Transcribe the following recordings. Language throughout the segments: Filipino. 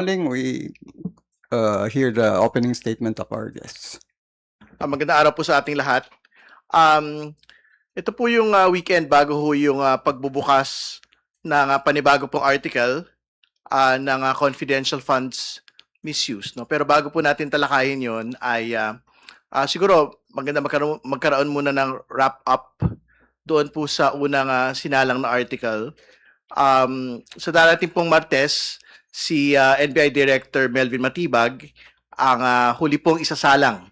Calling, we hear the opening statement of our guests. Magandang araw po sa ating lahat. Ito po yung weekend bago ho yung pagbubukas ng panibago pong article ng confidential funds misuse. No? Pero bago po natin talakayin yon ay siguro maganda magkaroon muna ng wrap-up doon po sa unang sinalang na article. Sa darating pong Martes, si NBI Director Melvin Matibag ang huli pong isasalang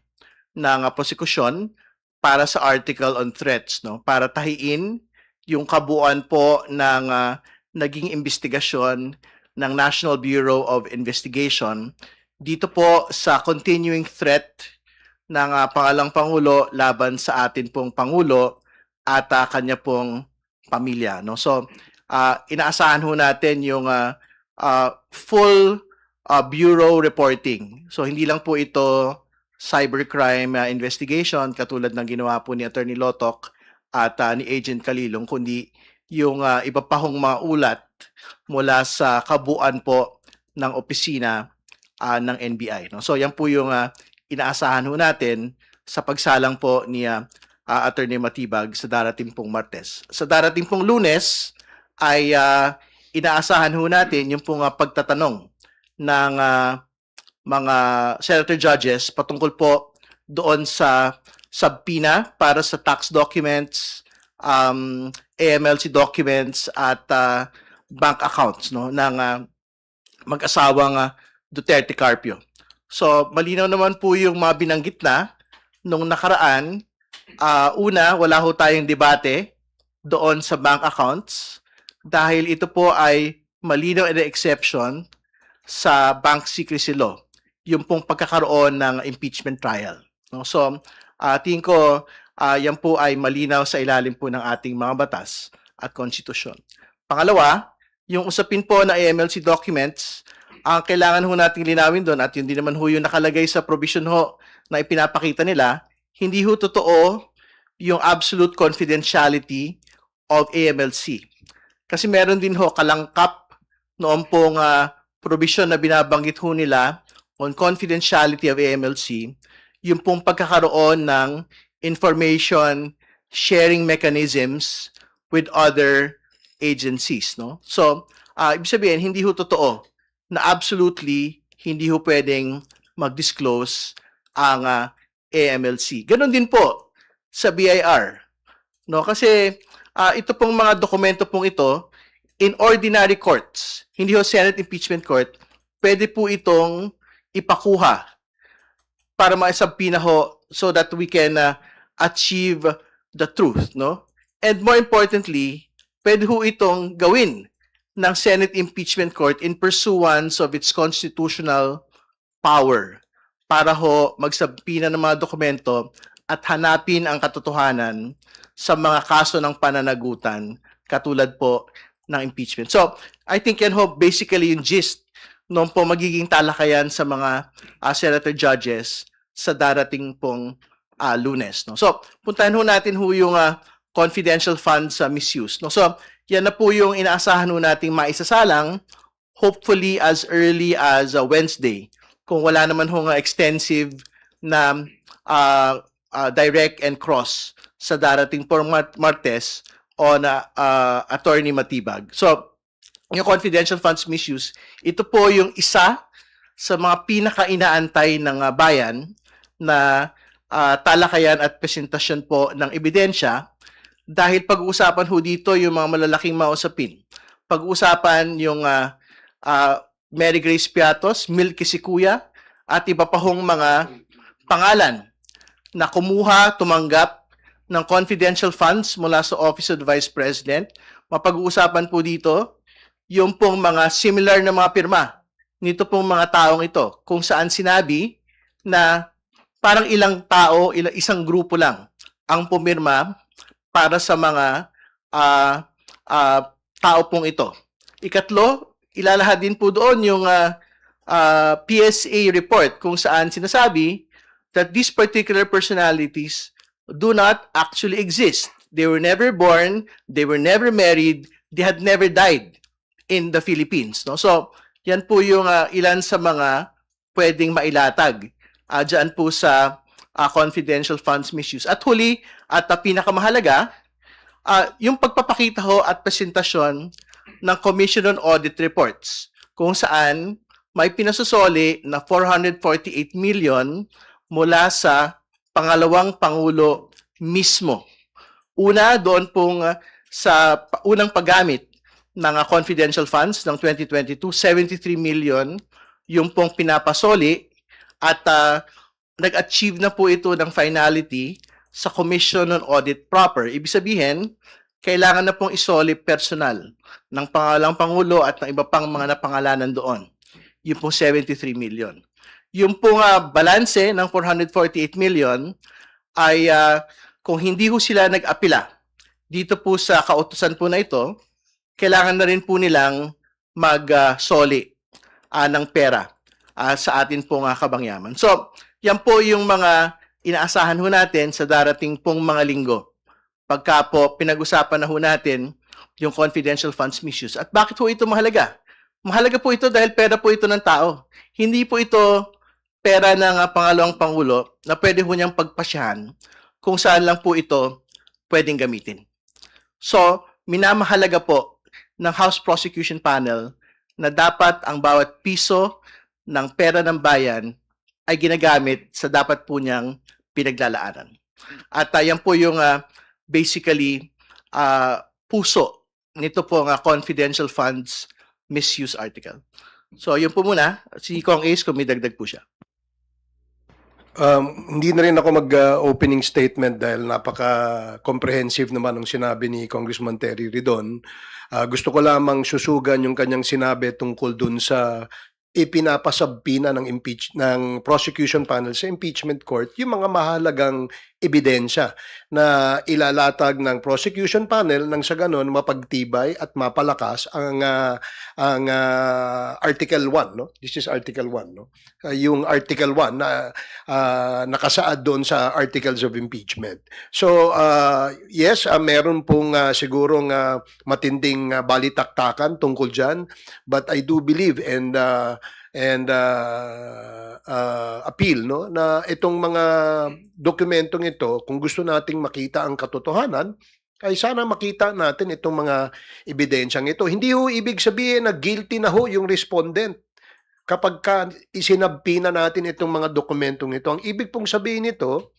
ng prosekusyon para sa article on threats, no, para tahiin yung kabuuan po ng naging investigasyon ng National Bureau of Investigation dito po sa continuing threat ng pangalang Pangulo laban sa atin pong Pangulo at kanya pong pamilya, no. So inaasahan ho natin yung full bureau reporting. So hindi lang po ito cybercrime investigation katulad ng ginawa po ni Attorney Lotok at ni Agent Kalilong, kundi yung iba pa hong mga ulat mula sa kabuuan po ng opisina ng NBI. No? So yan po yung inaasahan ho natin sa pagsalang po ni Attorney Matibag sa darating pong Martes. Sa darating pong Lunes ay inaasahan ho natin yung pong pagtatanong ng mga senator judges patungkol po doon sa subpoena para sa tax documents, AMLC documents at bank accounts, no, ng mag-asawang Duterte Carpio. So malinaw naman po yung mga binanggit na nung nakaraan. Una, wala ho tayong debate doon sa bank accounts dahil ito po ay malinaw and exception sa bank secrecy law, yung pong pagkakaroon ng impeachment trial. No? So, tingin ko, yan po ay malinaw sa ilalim po ng ating mga batas at konstitusyon. Pangalawa, yung usapin po na AMLC documents, ang kailangan ho nating linawin doon at yun din naman ho yung nakalagay sa provision ho na ipinapakita nila, hindi ho totoo yung absolute confidentiality of AMLC. Kasi meron din ho kalangkap noon pong provision na binabanggit ho nila on confidentiality of AMLC, yung pong pagkakaroon ng information sharing mechanisms with other agencies, no? So, ibig sabihin, hindi ho totoo na absolutely hindi ho pwedeng mag-disclose ang AMLC. Ganon din po sa BIR, no? Kasi ito pong mga dokumento pong ito, in ordinary courts, hindi ho Senate Impeachment Court, pwede po itong ipakuha para maisubpoena ho so that we can achieve the truth, no? And more importantly, pwede ho itong gawin ng Senate Impeachment Court in pursuance of its constitutional power para ho magsubpoena ng mga dokumento at hanapin ang katotohanan sa mga kaso ng pananagutan katulad po ng impeachment. So, I think yan ho basically yung gist noon po magiging talakayan sa mga senator judges sa darating pong Lunes. No? So, puntahan ho natin ho yung confidential funds misuse. No? So, yan na po yung inaasahan ho nating maisasalang hopefully as early as Wednesday. Kung wala naman ho extensive na direct and cross sa darating pong Martes on Attorney Matibag. So, yung confidential funds misuse, ito po yung isa sa mga pinaka-inaantay ng bayan na talakayan at presentasyon po ng ebidensya dahil pag-uusapan ho dito yung mga malalaking mausapin. Pag-uusapan yung Mary Grace Piatos, Milky Sikuya, at iba pa hong mga pangalan na kumuha, tumanggap ng confidential funds mula sa Office of the Vice President. Mapag-uusapan po dito yung pong mga similar na mga pirma nito pong mga taong ito, kung saan sinabi na parang ilang tao, isang grupo lang ang pumirma para sa mga tao pong ito. Ikatlo, ilalahad din po doon yung PSA report kung saan sinasabi that these particular personalities do not actually exist. They were never born, they were never married, they had never died in the Philippines. No? So, Yan po yung ilan sa mga pwedeng mailatag dyan po sa confidential funds misuse. At huli, at pinakamahalaga, yung pagpapakita ho at presentasyon ng Commission on Audit Reports kung saan may pinasosoli na 448 million mula sa pangalawang Pangulo mismo. Una, doon pong sa unang paggamit ng confidential funds ng 2022, 73 million yung pong pinapasoli at nag-achieve na po ito ng finality sa Commission on Audit proper. Ibig sabihin, kailangan na pong isoli personal ng pangalang Pangulo at ng iba pang mga napangalanan doon. Yung pong 73 million. Yung pong balanse ng 448 million ay kung hindi ho sila nag-apila dito po sa kautusan po na ito, kailangan na rin po nilang mag-soli ng pera sa atin pong kabangyaman. So, yan po yung mga inaasahan ho natin sa darating pong mga linggo. Pagka po pinag-usapan na ho natin yung confidential funds misuse. At bakit ho ito mahalaga? Mahalaga po ito dahil pera po ito ng tao. Hindi po ito pera ng pangalawang Pangulo na pwede ho niyang pagpasyahan kung saan lang po ito pwedeng gamitin. So, minamahalaga po ng House Prosecution Panel na dapat ang bawat piso ng pera ng bayan ay ginagamit sa dapat po niyang pinaglalaanan. At yan po yung basically puso nito po ang confidential funds misuse article. So, yun po muna. Si Kong Ace, kung may dagdag po siya. Hindi na rin ako mag-opening statement dahil napaka-comprehensive naman ang sinabi ni Congressman Terry Ridon. Gusto ko lamang susugan yung kanyang sinabi tungkol dun sa ipinapasabpina ng prosecution panel sa impeachment court yung mga mahalagang ebidensya na ilalatag ng prosecution panel nang sa ganon mapagtibay at mapalakas ang Article 1, no? This is Article 1, no? Yung Article 1 na nakasaad doon sa Articles of Impeachment. So, yes, meron pong sigurong matinding balitaktakan tungkol dyan, but I do believe and appeal, no, na itong mga dokumentong ito, kung gusto nating makita ang katotohanan, ay sana makita natin itong mga ebidensyang ito. Hindi ho ibig sabihin na guilty na ho yung respondent kapag isinabpi na natin itong mga dokumentong ito. Ang ibig pong sabihin nito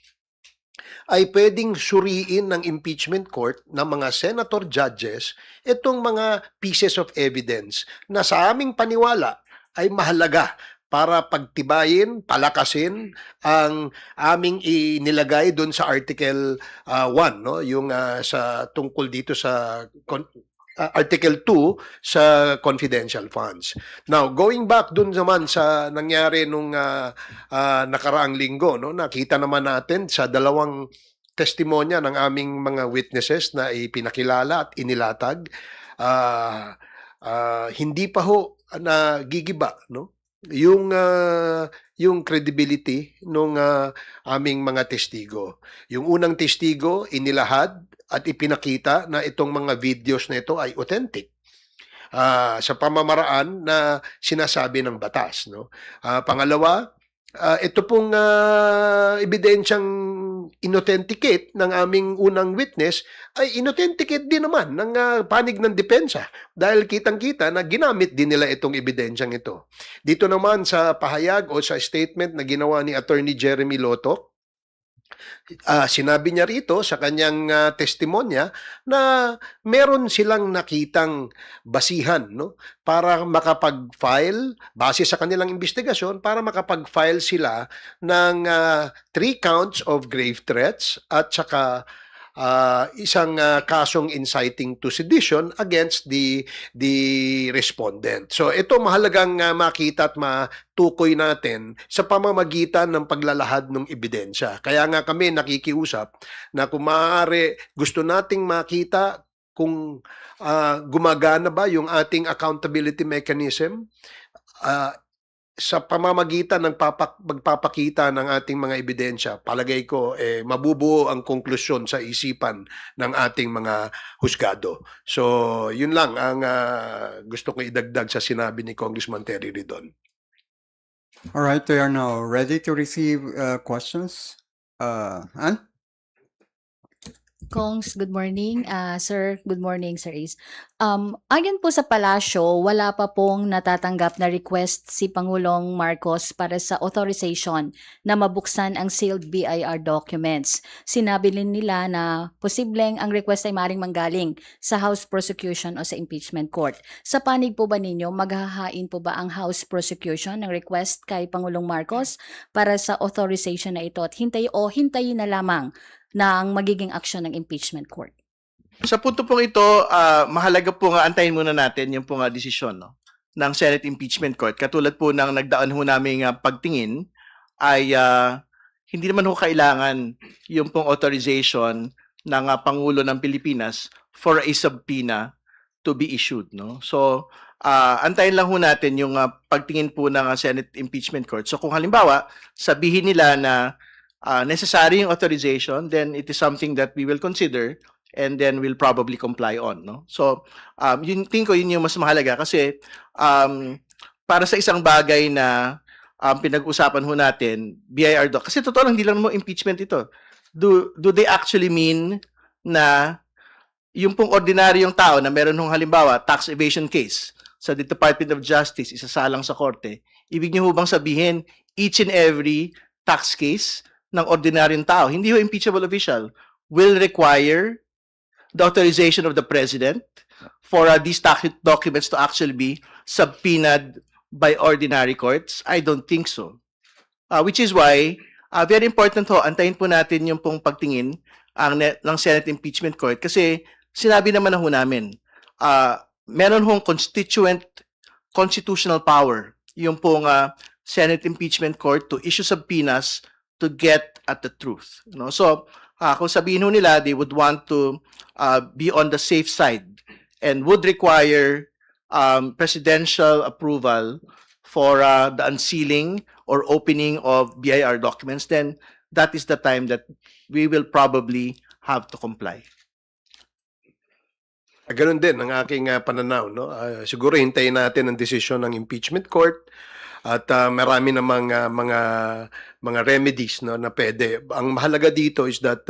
ay pwedeng suriin ng impeachment court ng mga senator judges itong mga pieces of evidence na sa aming paniwala ay mahalaga para pagtibayin, palakasin ang aming inilagay doon sa Article 1, no? Yung sa tungkol dito sa Article 2 sa confidential funds. Now, going back doon naman sa nangyari nung nakaraang linggo, no? Nakita naman natin sa dalawang testimonya ng aming mga witnesses na ipinakilala at inilatag, hindi pa ho nagigiba, no? Yung credibility nung aming mga testigo. Yung unang testigo inilahad at ipinakita na itong mga videos na ito ay authentic sa pamamaraan na sinasabi ng batas, no? Pangalawa, ito pong ebidensyang inauthenticate ng aming unang witness ay inauthenticate din naman ng panig ng depensa dahil kitang-kita na ginamit din nila itong ebidensyang ito. Dito naman sa pahayag o sa statement na ginawa ni Attorney Jeremy Loto, sinabi niya rito sa kanyang testimonya na meron silang nakitang basihan, no, para makapag-file base sa kanilang investigasyon para makapag-file sila ng 3 counts of grave threats at saka isang kasong inciting to sedition against the respondent. So ito mahalagang makita at matukoy natin sa pamamagitan ng paglalahad ng ebidensya. Kaya nga kami nakikiusap na kung maaari gusto nating makita kung gumagana ba yung ating accountability mechanism. sa pamamagitan ng magpapakita ng ating mga ebidensya, palagay ko mabubuo ang konklusyon sa isipan ng ating mga husgado. So, yun lang ang gusto kong idagdag sa sinabi ni Congressman Terry Ridon. All right, we are now ready to receive questions. Ann? Kongs, good morning. Sir, good morning, Sir Ace. Ayon po sa palasyo, wala pa pong natatanggap na request si Pangulong Marcos para sa authorization na mabuksan ang sealed BIR documents. Sinabi din nila na posibleng ang request ay maring manggaling sa House Prosecution o sa Impeachment Court. Sa panig po ba ninyo, maghahain po ba ang House Prosecution ng request kay Pangulong Marcos para sa authorization na ito at hintayin na lamang na ang magiging aksyon ng impeachment court? Sa punto pong ito, mahalaga po nga antayin muna natin yung pong desisyon ng Senate Impeachment Court. Katulad po ng nagdaan ho namin pagtingin ay hindi naman ho kailangan yung pong authorization ng Pangulo ng Pilipinas for a subpoena to be issued. No? So, antayin lang ho natin yung pagtingin po ng Senate Impeachment Court. So kung halimbawa, sabihin nila na necessary yung authorization, then it is something that we will consider and then we'll probably comply on. No? So, tingin ko yun yung mas mahalaga kasi para sa isang bagay na pinag-usapan ho natin, BIR doc, kasi totoo lang, hindi lang mo impeachment ito. Do they actually mean na yung pong ordinaryong tao na meron hong halimbawa tax evasion case sa the Department of Justice, isasalang sa korte, ibig niyo ho bang sabihin each and every tax case ng ordinaryong tao, hindi ho impeachable official, will require the authorization of the President for these tax documents to actually be subpoenaed by ordinary courts? I don't think so. Which is why, very important ho, antayin po natin yung pong pagtingin ng Senate Impeachment Court kasi sinabi naman na ho namin, meron hong constitutional power yung pong Senate Impeachment Court to issue subpoenas to get at the truth. No? So, kung sabihin ho nila, they would want to be on the safe side and would require presidential approval for the unsealing or opening of BIR documents, then that is the time that we will probably have to comply. Ganun din ang aking pananaw. No? Siguro hintayin natin ang desisyon ng impeachment court at marami namang mga remedies no, na pwede. Ang mahalaga dito is that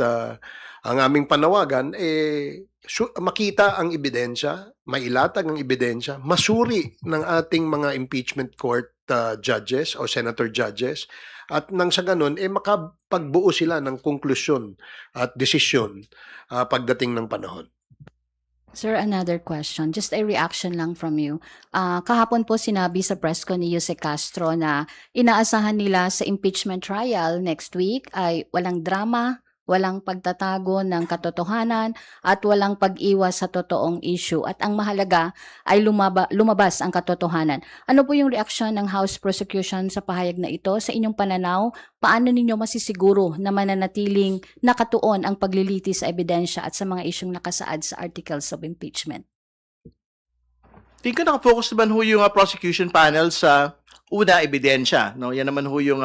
ang aming panawagan makita ang ebidensya, mailatag ang ebidensya, masuri ng ating mga impeachment court judges o senator judges at nang sa ganun makapagbuo sila ng konklusyon at desisyon pagdating ng panahon. Sir, another question. Just a reaction lang from you. Kahapon po sinabi sa press ko ni Jose Castro na inaasahan nila sa impeachment trial next week ay walang drama, walang pagtatago ng katotohanan, at walang pag-iwas sa totoong issue. At ang mahalaga ay lumabas ang katotohanan. Ano po yung reaksyon ng House Prosecution sa pahayag na ito? Sa inyong pananaw, paano ninyo masisiguro na mananatiling nakatuon ang paglilitis sa ebidensya at sa mga isyong nakasaad sa articles of impeachment? Tingin ko nakafocus naman ho yung prosecution panel sa una, ebidensya. No? Yan naman ho yung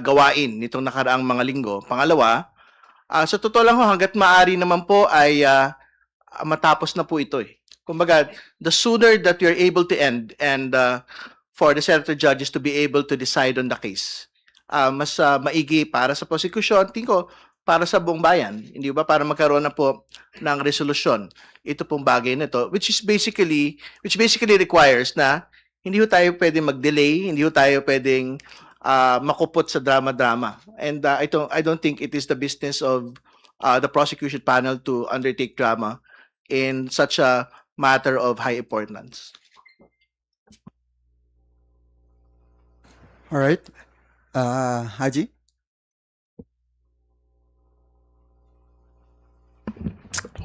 gawain nitong nakaraang mga linggo. Pangalawa, sa totoo lang ho, hanggat maaari naman po ay matapos na po ito. Kumbaga, the sooner that we are able to end and for the senator judges to be able to decide on the case, mas maigi para sa prosecution, tingin ko, para sa buong bayan. Hindi ba? Para magkaroon na po ng resolusyon. Ito pong bagay na ito, which basically requires na hindi ho tayo pwedeng mag-delay, hindi ho tayo pwedeng makupot sa drama-drama. And I don't think it is the business of the prosecution panel to undertake drama in such a matter of high importance. All right. Haji?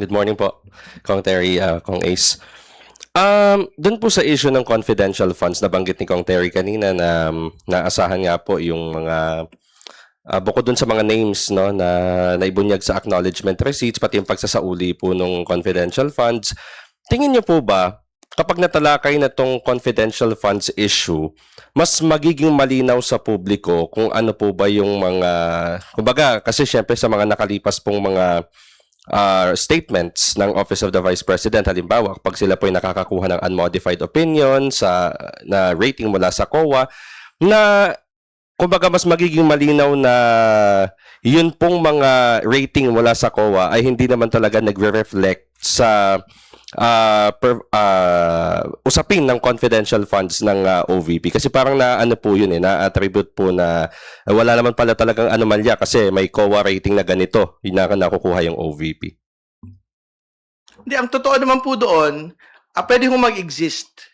Good morning po, Kong Terry, Kong Ace. Doon po sa issue ng confidential funds, nabanggit ni Kong Terry kanina na naasahan nga po yung mga bukod dun sa mga names no na naibunyag sa acknowledgement receipts pati yung pagsasauli po ng confidential funds. Tingin niyo po ba kapag natalakay na tong confidential funds issue, mas magiging malinaw sa publiko kung ano po ba yung mga, kumbaga, kasi syempre sa mga nakalipas pong mga statements ng Office of the Vice President, halimbawa, pag sila po ay nakakakuha ng unmodified opinion na rating mula sa COA, na kumbaga mas magiging malinaw na yun pong mga rating mula sa COA ay hindi naman talaga nagre-reflect sa usapin ng confidential funds ng OVP. Kasi parang ano po yun na-attribute po na wala naman pala talagang anomalya kasi may COA rating na ganito, yun na nakukuha yung OVP. Hindi, ang totoo naman po doon, pwede hong mag-exist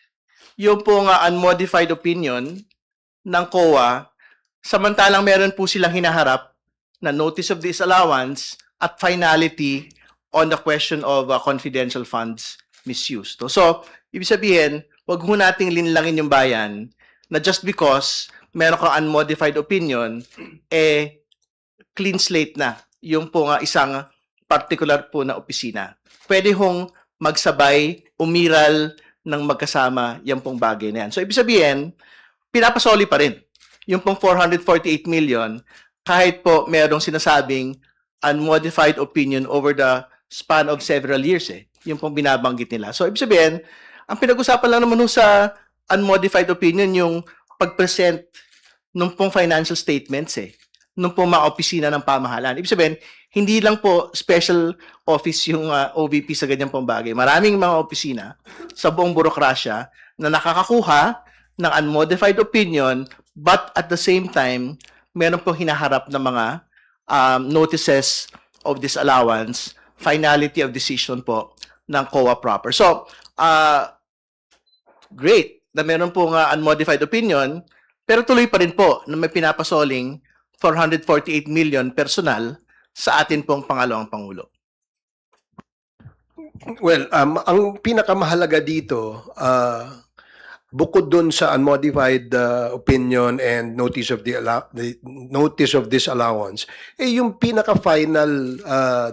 yung pong unmodified opinion ng COA, samantalang meron po silang hinaharap na notice of disallowance at finality on the question of confidential funds misuse. No? So, ibig sabihin, wag ho nating linlangin yung bayan na just because meron kang unmodified opinion, clean slate na yung po isang particular po na opisina. Pwede hong magsabay, umiral ng magkasama yung pong bagay na yan. So, ibig sabihin, pinapasoli pa rin yung pong 448 million kahit po merong sinasabing unmodified opinion over the span of several years yung pong binabanggit nila. So, ibig sabihin, ang pinag-usapan lang naman sa unmodified opinion yung pag-present nung pong financial statements nung pong mga opisina ng pamahalaan. Ibig sabihin, hindi lang po special office yung OVP sa ganyan pong bagay. Maraming mga opisina sa buong burokrasya na nakakakuha ng unmodified opinion but at the same time, meron pong hinaharap na mga notices of disallowance, finality of decision po ng COA proper. So, great na meron pong unmodified opinion, pero tuloy pa rin po na may pinapasoling 448 million personal sa atin pong pangalawang Pangulo. Well, ang pinakamahalaga dito, bukod dun sa unmodified opinion and notice of notice of disallowance, yung pinaka-final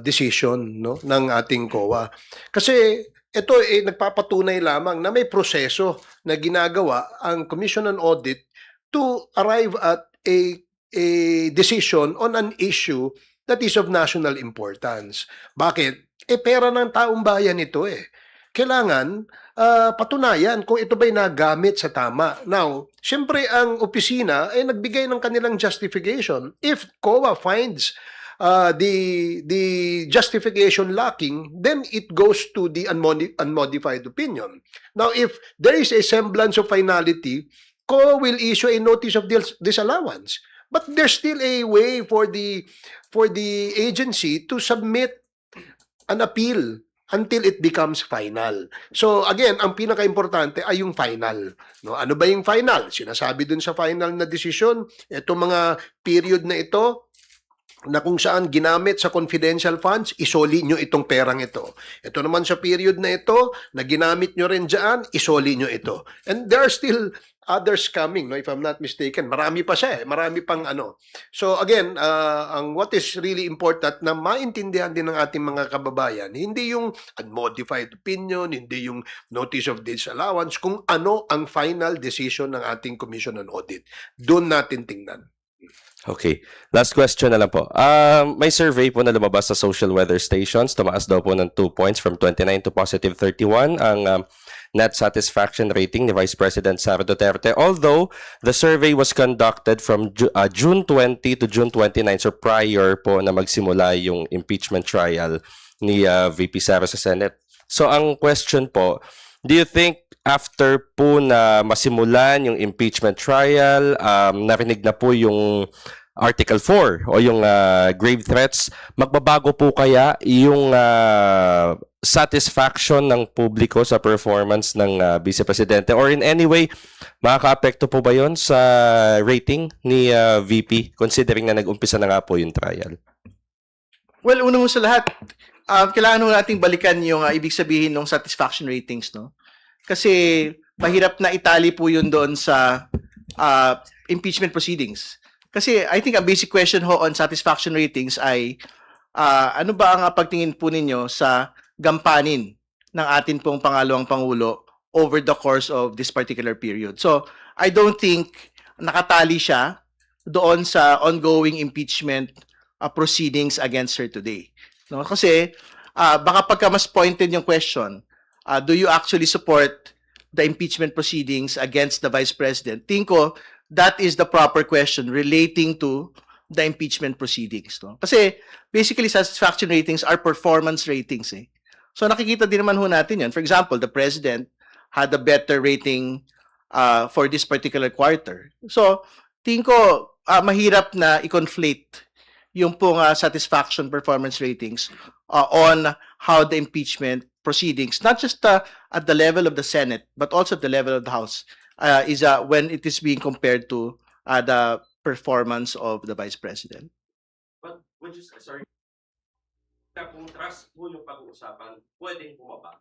decision ng ating COA. Kasi ito nagpapatunay lamang na may proseso na ginagawa ang Commission on Audit to arrive at a decision on an issue that is of national importance. Bakit? Pera ng taong bayan ito Kailangan patunayan kung ito ba'y nagamit sa tama. Now, siyempre ang opisina ay nagbigay ng kanilang justification. If COA finds the justification lacking, then it goes to the unmodified opinion. Now, if there is a semblance of finality, COA will issue a notice of disallowance. But there's still a way for the agency to submit an appeal until it becomes final. So again, ang pinaka-importante ay yung final. No? Ano ba yung final? Sinasabi dun sa final na desisyon, itong mga period na ito, na kung saan ginamit sa confidential funds, isoli nyo itong perang ito. Ito naman sa period na ito, na ginamit nyo rin dyan, isoli nyo ito. And there are still others coming, no, if I'm not mistaken. Marami pa siya marami pang ano. So again, ang what is really important na maintindihan din ng ating mga kababayan, hindi yung unmodified opinion, hindi yung notice of disallowance, kung ano ang final decision ng ating Commission on Audit. Doon natin tingnan. Okay. Last question na lang po. May survey po na lumabas sa social weather stations. Tumaas daw po ng 2 points from 29 to positive 31 ang net satisfaction rating ni Vice President Sara Duterte. Although, the survey was conducted from June 20 to June 29, so prior po na magsimula yung impeachment trial ni VP Sara sa Senate. So, ang question po, do you think after po na masimulan yung impeachment trial, narinig na po yung Article 4 o yung grave threats, magbabago po kaya yung satisfaction ng publiko sa performance ng Vice Presidente? Or in any way, makaka-apekto po ba yun sa rating ni VP considering na nag-umpisa na nga po yung trial? Well, una mo sa lahat, kailangan nating balikan yung ibig sabihin ng satisfaction ratings, no? Kasi mahirap na itali po yun doon sa impeachment proceedings. Kasi I think ang basic question ho on satisfaction ratings ay ano ba ang pagtingin po ninyo sa gampanin ng atin pong pangalawang Pangulo over the course of this particular period. So, I don't think nakatali siya doon sa ongoing impeachment proceedings against her today. No? Kasi, baka pagka mas pointed yung question, do you actually support the impeachment proceedings against the Vice President? Tingin ko, that is the proper question relating to the impeachment proceedings. No? Kasi, basically, satisfaction ratings are performance ratings. Eh. So, nakikita din naman ho natin yan. For example, the President had a better rating for this particular quarter. So, tingin ko, mahirap na i-conflate yung pong satisfaction performance ratings on how the impeachment proceedings, not just at the level of the Senate, but also at the level of the House, is when it is being compared to the performance of the Vice President. But, sorry, kung trust po yung pag-uusapan, pwedeng bumaba.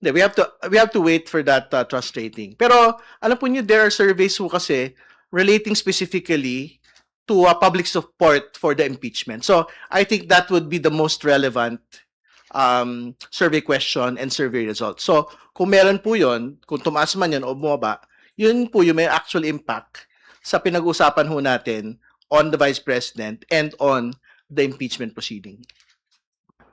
We have to wait for that trust rating. Pero alam po niyo, there are surveys po kasi relating specifically to public support for the impeachment. So I think that would be the most relevant survey question and survey result. So kung meron po yun, kung tumaas man yun o bumaba, yun po yung may actual impact sa pinag-usapan ho natin on the Vice President and on the impeachment proceeding.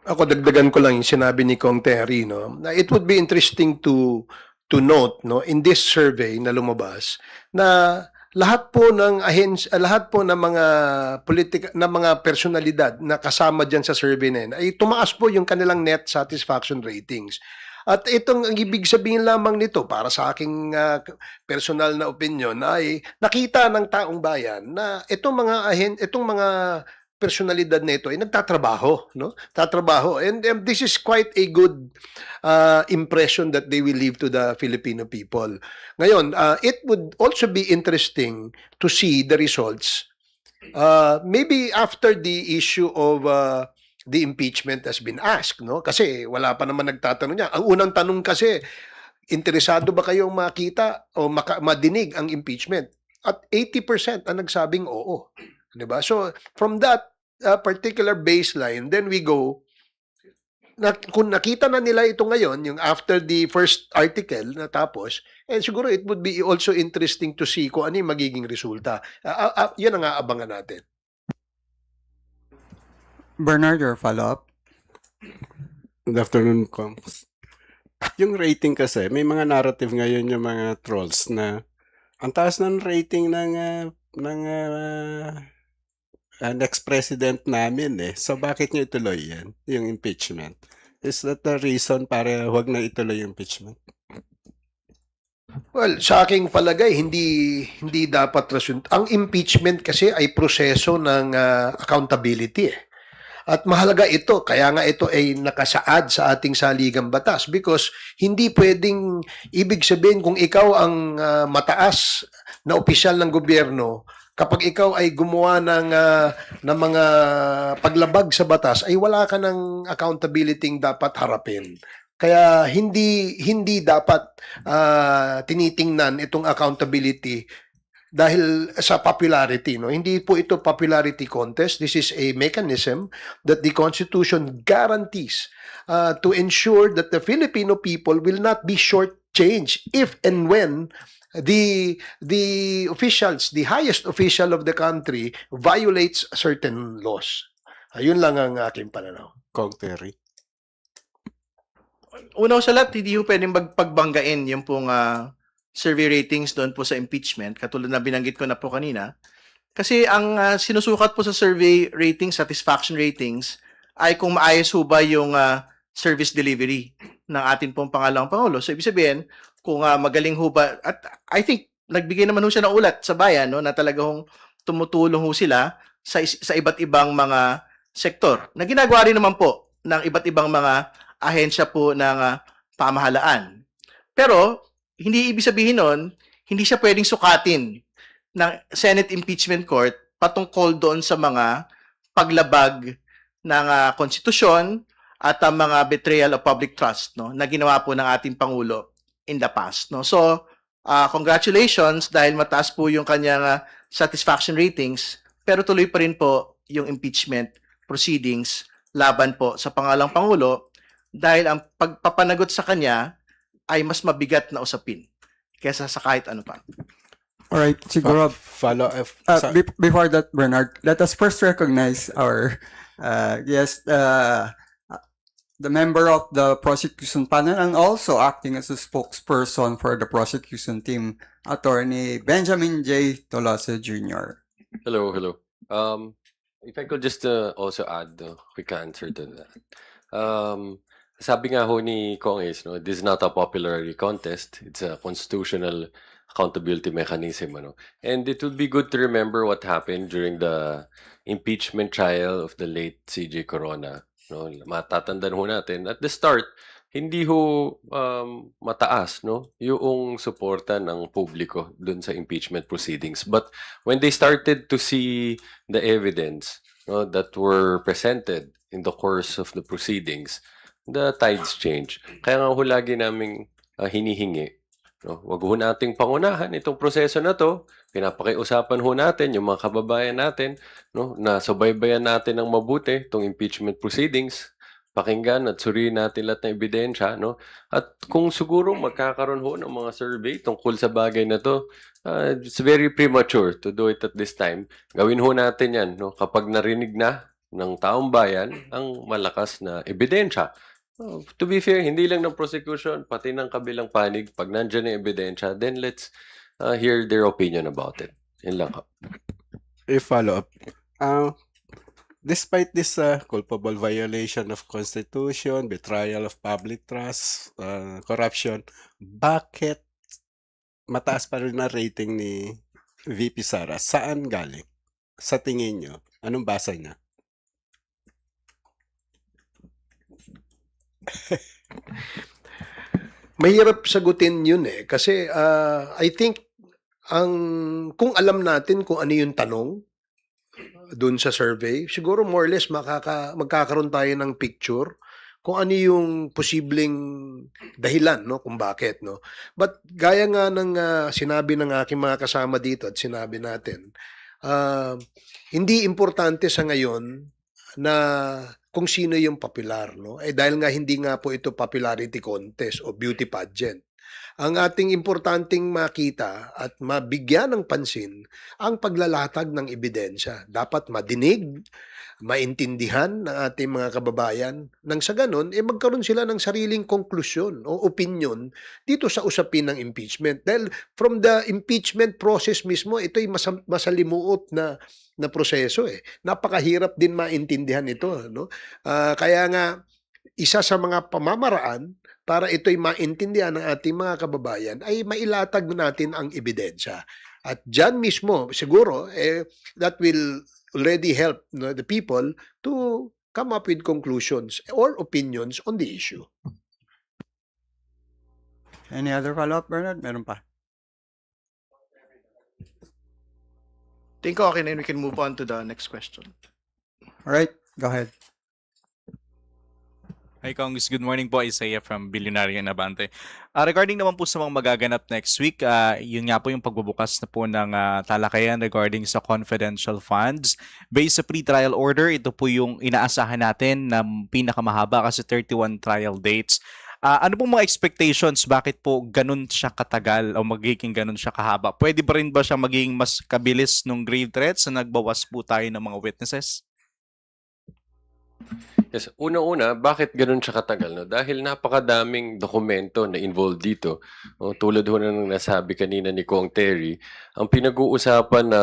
Ako dagdagan ko lang yung sinabi ni Kong Terry, no. Na it would be interesting to note, no, in this survey na lumabas na lahat po ng lahat po ng mga mga personalidad na kasama diyan sa survey na yun, ay tumaas po yung kanilang net satisfaction ratings. At itong ang ibig sabihin lamang nito para sa aking personal na opinion ay nakita ng taong bayan na itong mga personalidad nito ay nagtatrabaho, no? Tatrabaho. And this is quite a good impression that they will leave to the Filipino people. Ngayon, it would also be interesting to see the results. Maybe after the issue of the impeachment has been asked, no? Kasi wala pa naman nagtatanong niya. Ang unang tanong kasi, interesado ba kayong makita o madinig ang impeachment? At 80% ang nagsabing oo. Diba? So, from that particular baseline, then we go, kung nakita na nila ito ngayon, yung after the first article na tapos, siguro it would be also interesting to see kung ano yung magiging resulta. Yan ang aabangan natin. Bernard, your follow-up? Good afternoon, Coms. Yung rating kasi, may mga narrative ngayon yung mga trolls na ang taas ng rating ng next president namin eh. So bakit nyo ituloy yan, yung impeachment? Is that the reason para huwag na ituloy yung impeachment? Well, sa aking palagay, hindi dapat rason. Ang impeachment kasi ay proseso ng accountability eh. At mahalaga ito, kaya nga ito ay nakasaad sa ating saligang batas because hindi pwedeng ibig sabihin kung ikaw ang mataas na opisyal ng gobyerno, kapag ikaw ay gumawa ng mga paglabag sa batas, ay wala ka ng accountability dapat harapin. Kaya hindi dapat tinitingnan itong accountability dahil sa popularity, no? Hindi po ito popularity contest. This is a mechanism that the Constitution guarantees to ensure that the Filipino people will not be shortchanged if and when the officials, the highest official of the country violates certain laws. Ayun lang ang aking pananaw. Kong Terry. Una sa lahat, hindi po pwedeng pagbanggain yung pong survey ratings doon po sa impeachment, katulad na binanggit ko na po kanina. Kasi ang sinusukat po sa survey ratings, satisfaction ratings, ay kung maayos ho ba yung service delivery ng ating pong pangalawang Pangulo. So, ibig sabihin, kung magaling ho ba, at I think, nagbigay naman ho siya ng ulat sa bayan, no, na talagang tumutulong ho sila sa iba't ibang mga sektor. Na ginagawa rin naman po ng iba't ibang mga ahensya po ng pamahalaan. Pero, hindi ibig sabihin nun, hindi siya pwedeng sukatin ng Senate Impeachment Court patungkol doon sa mga paglabag ng konstitusyon at mga betrayal of public trust, no, na ginawa po ng ating Pangulo in the past. No? So, congratulations dahil mataas po yung kanyang satisfaction ratings, pero tuloy pa rin po yung impeachment proceedings laban po sa pangalang Pangulo dahil ang pagpapanagot sa kanya ay mas mabigat na usapin kaysa sa kahit ano pa. Alright, siguro, Follow before that, Bernard, let us first recognize our the member of the prosecution panel and also acting as a spokesperson for the prosecution team, Attorney Benjamin J. Tolose Jr. Hello, hello. If I could just also add a quick answer to that. Sabi nga ho ni Kong Ace, no, this is not a popularity contest. It's a constitutional accountability mechanism. Ano? And it would be good to remember what happened during the impeachment trial of the late CJ Corona. No? Matatandaan ho natin, at the start, hindi ho mataas no yung suporta ng publiko dun sa impeachment proceedings. But when they started to see the evidence no, that were presented in the course of the proceedings, the tides change. Kaya nga ho lagi naming hinihingi, no, wag ho nating pangunahan itong proseso na to. Pinapakiusapan ho natin yung mga kababayan natin, no, na subaybayan natin ng mabuti itong impeachment proceedings. Pakinggan at suriin natin lahat ng ebidensya, no? At kung siguro magkakaroon ho ng mga survey tungkol sa bagay na to, it's very premature to do it at this time. Gawin ho natin yan, no? Kapag narinig na ng taong bayan ang malakas na ebidensya. To be fair, hindi lang ng prosecution, pati ng kabilang panig, pag nandiyan yung ebidensya, then let's hear their opinion about it. Yun lang. a follow-up. Despite this culpable violation of Constitution, betrayal of public trust, corruption, bakit mataas pa rin na rating ni VP Sara? Saan galing? Sa tingin nyo? Anong basa niya? Mahirap sagutin yun eh. Kasi I think kung alam natin kung ano yung tanong doon sa survey, siguro more or less magkakaroon tayo ng picture kung ano yung posibleng dahilan no kung bakit no. But gaya nga ng sinabi ng aking mga kasama dito at sinabi natin, hindi importante sa ngayon na kung sino yung popular no. Dahil nga hindi nga po ito popularity contest o beauty pageant. Ang ating importanteng makita at mabigyan ng pansin ang paglalatag ng ebidensya. Dapat madinig, maintindihan ng ating mga kababayan nang sa ganun, magkaroon sila ng sariling konklusyon o opinion dito sa usapin ng impeachment. Dahil from the impeachment process mismo, ito'y masalimuot na proseso eh. Napakahirap din maintindihan ito. No? Kaya nga, isa sa mga pamamaraan para ito'y maintindihan ng ating mga kababayan ay mailatag natin ang ebidensya. At dyan mismo, siguro, that will already help the people to come up with conclusions or opinions on the issue. Any other follow-up, Bernard? Meron pa. Think ko okay na yun, we can move on to the next question. Alright, go ahead. Hi, Congress. Good morning po. Isaiah from Billionaire and Abante. Regarding naman po sa mga magaganap next week, yun nga po yung pagbubukas na po ng talakayan regarding sa confidential funds. Based sa pre-trial order, ito po yung inaasahan natin na pinakamahaba kasi 31 trial dates. Ano pong mga expectations? Bakit po ganun siya katagal o magiging ganun siya kahaba? Pwede ba rin ba siya magiging mas kabilis nung grave threats na nagbawas po tayo ng mga witnesses? Yes, una-una, bakit ganun siya katagal? No? Dahil napakadaming dokumento na involved dito. O, tulad ho na nang nasabi kanina ni Kong Terry, ang pinag-uusapan na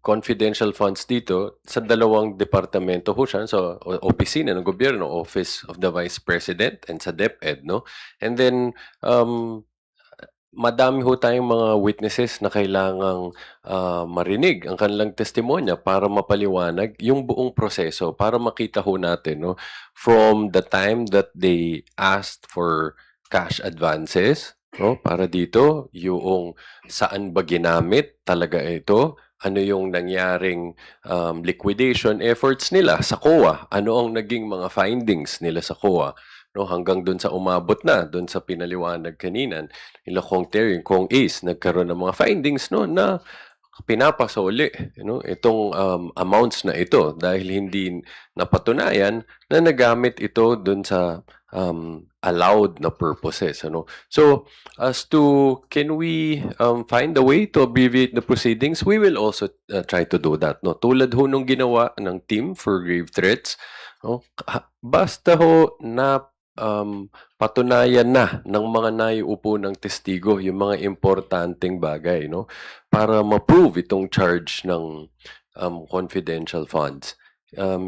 confidential funds dito sa dalawang departamento ho siya, so opisina ng gobyerno, Office of the Vice President and sa DepEd, no? And then madami ho tayong mga witnesses na kailangang marinig ang kanilang testimonya para mapaliwanag yung buong proseso, para makita ho natin no, from the time that they asked for cash advances, no, para dito yung saan ba ginamit talaga ito, ano yung nangyaring liquidation efforts nila sa COA, ano ang naging mga findings nila sa COA, no, hanggang doon sa umabot na doon sa pinaliwanag kanina nila Kong Terry, Kong Ace, nagkaroon ng mga findings no na pinapasoli, itong amounts na ito dahil hindi napatunayan na nagamit ito dun sa allowed na purposes. So, as to can we find a way to abbreviate the proceedings, we will also try to do that. No? Tulad ho nung ginawa ng team for grave threats, basta ho na patunayan na ng mga naiupo ng testigo yung mga importanteng bagay, para ma-prove itong charge ng confidential funds.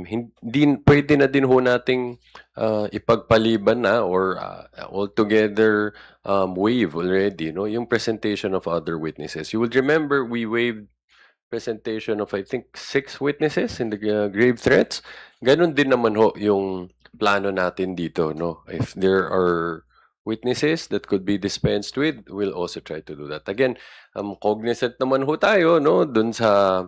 Hindi pwede na din ho nating ipagpaliban na or altogether waive already yung presentation of other witnesses. You will remember we waived presentation of I think 6 witnesses in the grave threats. Ganon din naman ho yung plano natin dito, if there are witnesses that could be dispensed with, we'll also try to do that. Again, cognizant naman ho tayo, dun sa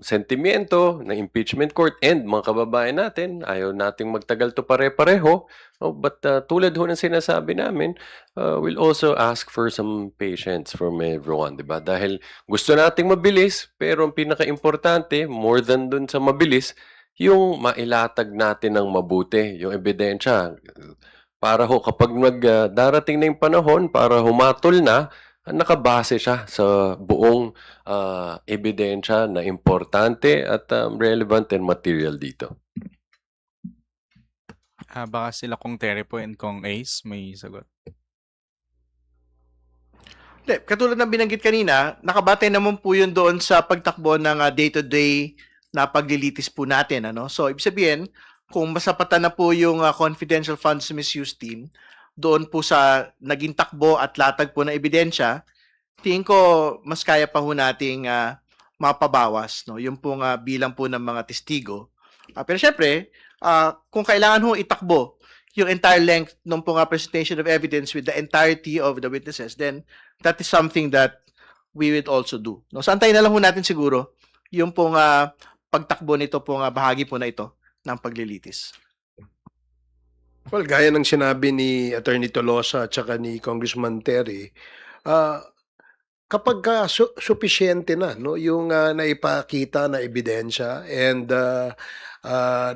sentimiento ng impeachment court and mga kababayan natin, ayaw nating magtagal to pare-pareho, but tulad ho ng sinasabi namin, we'll also ask for some patience from everyone, diba? Dahil gusto nating mabilis, pero ang pinaka-importante, more than dun sa mabilis, yung mailatag natin ng mabuti, yung ebidensya. Para ho kapag darating na yung panahon para humatol na, nakabase siya sa buong ebidensya na importante at relevant and material dito. Baka sila Kong Terry po and Kong Ace may sagot. Katulad ng binanggit kanina, nakabatay naman po yun doon sa pagtakbo ng day-to-day na paglilitis po natin. So, ibig sabihin, kung masapatan na po yung confidential funds misuse team, doon po sa naging takbo at latag po na ebidensya, tingin ko mas kaya pa po nating mapabawas. Yung pong bilang po ng mga testigo. Pero syempre, kung kailangan ho itakbo yung entire length ng pong presentation of evidence with the entirety of the witnesses, then that is something that we would also do. So, antayin na lang ho natin siguro yung pong pagtakbo nito pong bahagi po na ito ng paglilitis. Well, gaya ng sinabi ni Attorney Tolosa at saka ni Congressman Terry, kapag sufficiente na yung naipakita na ebidensya and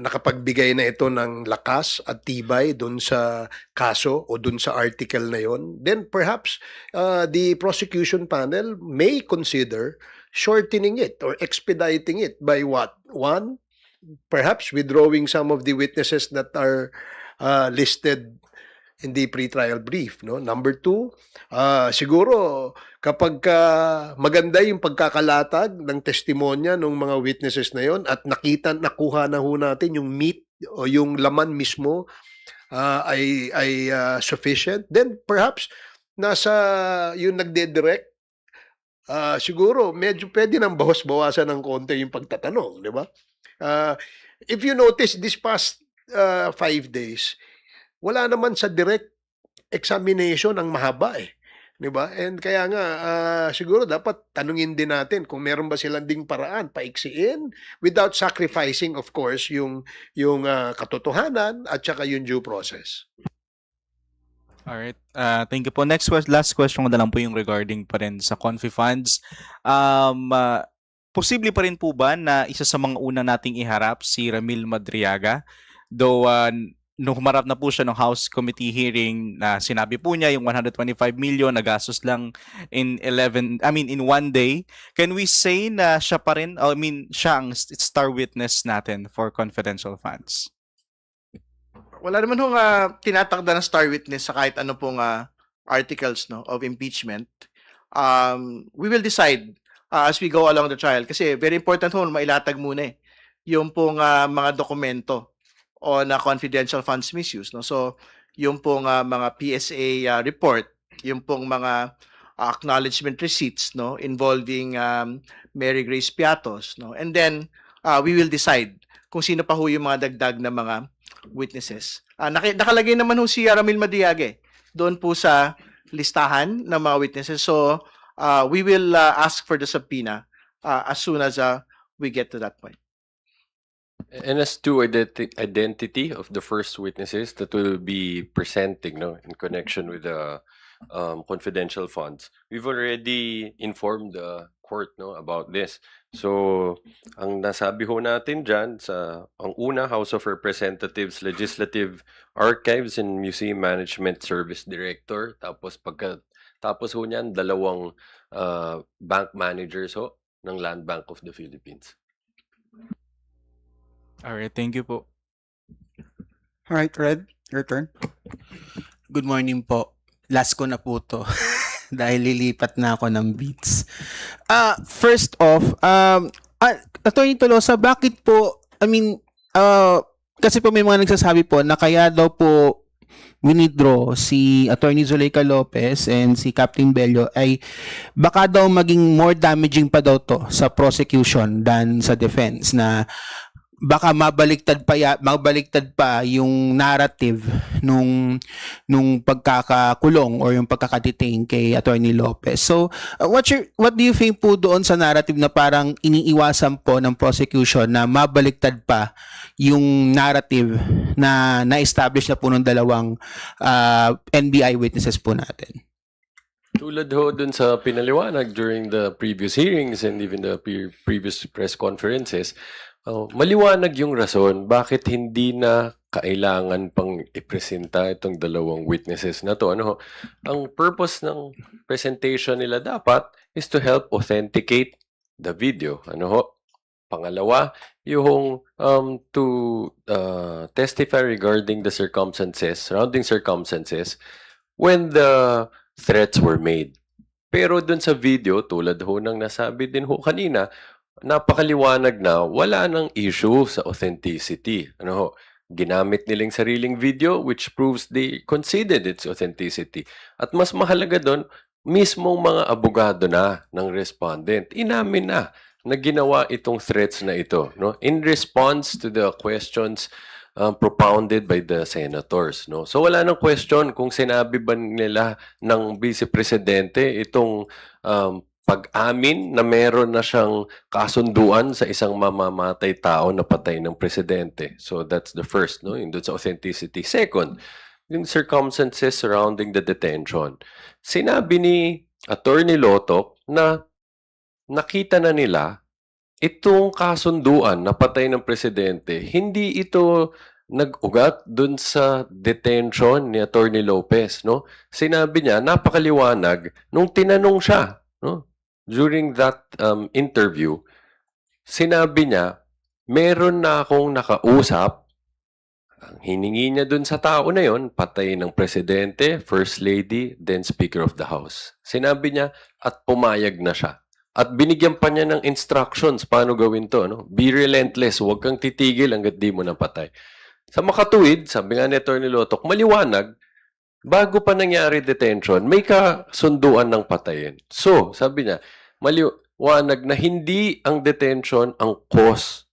nakapagbigay na ito ng lakas at tibay dun sa kaso o dun sa article na yon, then perhaps the prosecution panel may consider shortening it or expediting it by what? One, perhaps withdrawing some of the witnesses that are listed in the pretrial brief. Number two, siguro kapag maganda yung pagkakalatag ng testimonya ng mga witnesses na yon at nakuha na ho natin yung meat o yung laman mismo ay sufficient, then perhaps nasa yung nagde-direct, siguro medyo pwede nang bawas-bawasan ng konti yung pagtatanong, di ba? If you notice this past 5 days, wala naman sa direct examination ang mahaba di ba? And kaya nga siguro dapat tanungin din natin kung meron ba silang ding paraan paiksiin without sacrificing of course yung katotohanan at saka yung due process. Alright. Thank you po. Last question ko na lang po yung regarding pa rin sa Confi Funds. Posible pa rin po ba na isa sa mga una nating iharap si Ramil Madriaga? Though nung humarap na po siya ng House Committee hearing na sinabi po niya yung 125 million na gastos lang in 1 day. Can we say na siya pa rin, siya ang star witness natin for confidential funds? Wala naman hong tinatakda ng star witness sa kahit ano pong articles of impeachment. We will decide as we go along the trial kasi very important ho mailatag muna yung pong mga dokumento on confidential funds misuse. So, yung pong mga PSA report, yung pong mga acknowledgement receipts involving Mary Grace Piatos. And then, we will decide kung sino pa ho yung mga dagdag na mga witnesses. Nakalagay naman ho si Ramil Madriaga doon po sa listahan ng mga witnesses. So, we will ask for the subpoena as soon as we get to that point. And as to identity of the first witnesses that will be presenting in connection with the confidential funds, we've already informed the court, no, about this. So, ang nasabi ho natin dyan ang una, House of Representatives Legislative Archives and Museum Management Service Director, tapos ho niyan, 2 bank managers ho ng Land Bank of the Philippines. Alright, thank you po. Alright, Red, your turn. Good morning po. Last ko na po to. Dahil lilipat na ako ng beats. First off, Attorney Tolosa, bakit po, kasi po may mga nagsasabi po na kaya daw po winidraw si Attorney Zuleika Lopez and si Captain Bello ay baka daw maging more damaging pa daw to sa prosecution than sa defense, na baka mabaliktad pa yung narrative nung pagkakakulong or yung pagkakadetain kay Attorney Lopez. So, what do you think po doon sa narrative na parang iniiwasan po ng prosecution na mabaliktad pa yung narrative na na-establish na po ng 2 NBI witnesses po natin? Tulad ho dun sa pinaliwanag during the previous hearings and even the previous press conferences, maliwanag yung rason bakit hindi na kailangan pang ipresenta itong 2 witnesses na to. Ang purpose ng presentation nila dapat is to help authenticate the video. Pangalawa, yung to testify regarding the surrounding circumstances when the threats were made. Pero dun sa video, tulad ho ng nasabi din ho kanina, napakaliwanag na wala nang issue sa authenticity. Ginamit nilang sariling video which proves they conceded its authenticity. At mas mahalaga doon, mismong mga abogado na ng respondent, inamin na ginawa itong threats na ito, in response to the questions propounded by the senators. So wala nang question kung sinabi ba nila ng Vice Presidente itong pag-amin na meron na siyang kasunduan sa isang mamamatay tao na patay ng presidente. So that's the first, yung doon sa authenticity. Second, yung circumstances surrounding the detention. Sinabi ni Attorney Lotoc na nakita na nila itong kasunduan na patay ng presidente, hindi ito nag-ugat dun sa detention ni Attorney Lopez. Sinabi niya, napakaliwanag, nung tinanong siya, during that interview, sinabi niya, meron na akong nakausap. Ang hiningi niya dun sa tao na yon, patay ng presidente, first lady, then speaker of the house. Sinabi niya, at pumayag na siya. At binigyan pa niya ng instructions paano gawin to. Be relentless, huwag kang titigil hanggat di mo napatay. Sa makatuwid, sabi nga ni Attorney Lotoc, maliwanag, bago pa nangyari detention, may kasunduan ng patayin. So, sabi niya, maliwanag na hindi ang detention ang cause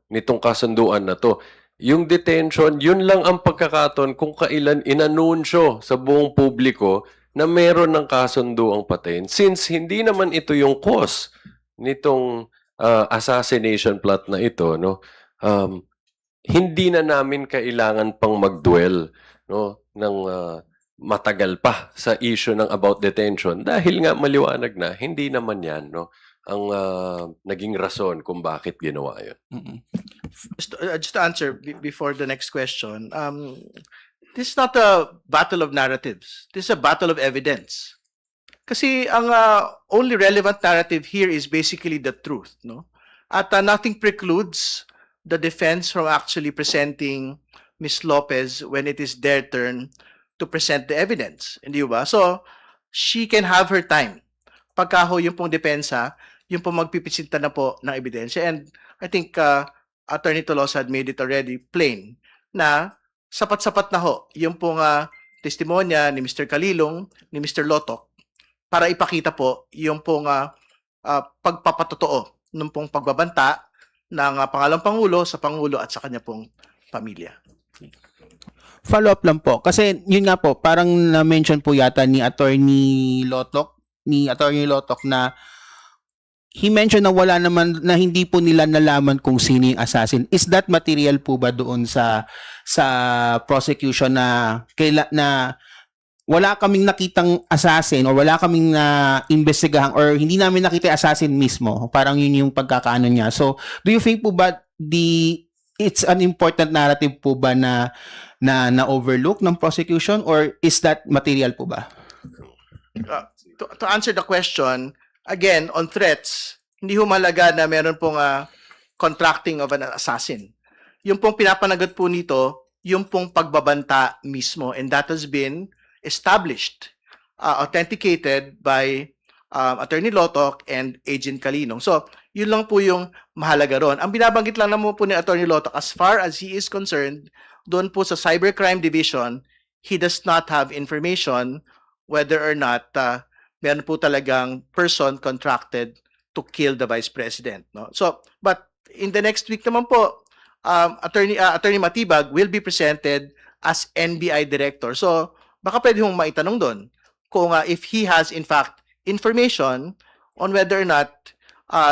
nitong kasunduan na to. Yung detention, yun lang ang pagkakataon kung kailan inanunsyo sa buong publiko na meron ng kasunduang patayin. Since hindi naman ito yung cause nitong assassination plot na ito, hindi na namin kailangan pang mag-dwell ng matagal pa sa issue ng about detention dahil nga maliwanag na hindi naman yan ang naging rason kung bakit ginawa yun. Just to answer before the next question, this is not a battle of narratives. This is a battle of evidence. Kasi ang only relevant narrative here is basically the truth, At nothing precludes the defense from actually presenting Ms. Lopez when it is their turn to present the evidence. Hindi ba? So, she can have her time. Pagka ho yung pong depensa, yung pong magpipisinta na po ng ebidensya. And I think Attorney Tolosa had made it already plain na sapat-sapat na ho yung pong testimonya ni Mr. Calilong, ni Mr. Lotoc para ipakita po yung pong pagpapatotoo ng pong pagbabanta ng pangalang Pangulo sa Pangulo at sa kanya pong pamilya. Follow-up lang po. Kasi yun nga po, parang na-mention po yata ni Attorney Lotoc na he mentioned na wala naman, na hindi po nila nalaman kung sino yung assassin. Is that material po ba doon sa prosecution na wala kaming nakitang assassin or wala kaming na investigahan or hindi namin nakita yung assassin mismo. Parang yun yung pagkakaano niya. So, do you think po ba it's an important narrative po ba na overlook ng prosecution or is that material po ba? To answer the question, again, on threats, hindi humalaga na meron pong contracting of an assassin. Yung pong pinapanagot po nito, yung pong pagbabanta mismo. And that has been established, authenticated by Attorney Lotoc and Agent Calinong. So, yun lang po yung mahalaga ron. Ang binabanggit lang naman po ni Attorney Lotoc, as far as he is concerned, doon po sa Cybercrime Division, he does not have information whether or not meron po talagang person contracted to kill the Vice President. No? So, but in the next week naman po, Attorney Matibag will be presented as NBI Director. So, baka pwede mong maitanong doon kung if he has in fact information on whether or not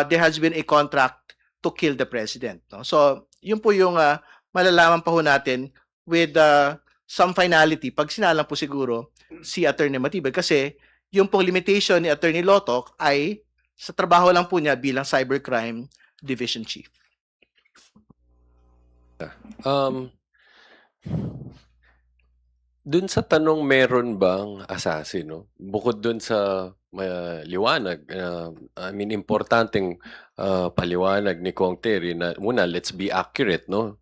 there has been a contract to kill the President. No? So, yun po yung malalaman pa ho natin with some finality pag sinalang po siguro si Attorney Matibag kasi yung pong limitation ni Attorney Lotoc ay sa trabaho lang po niya bilang Cybercrime Division Chief. Dun sa tanong meron bang assassin, no? Bukod dun sa liwanag, I mean, importanteng paliwanag ni Kong Terry na muna, let's be accurate, no?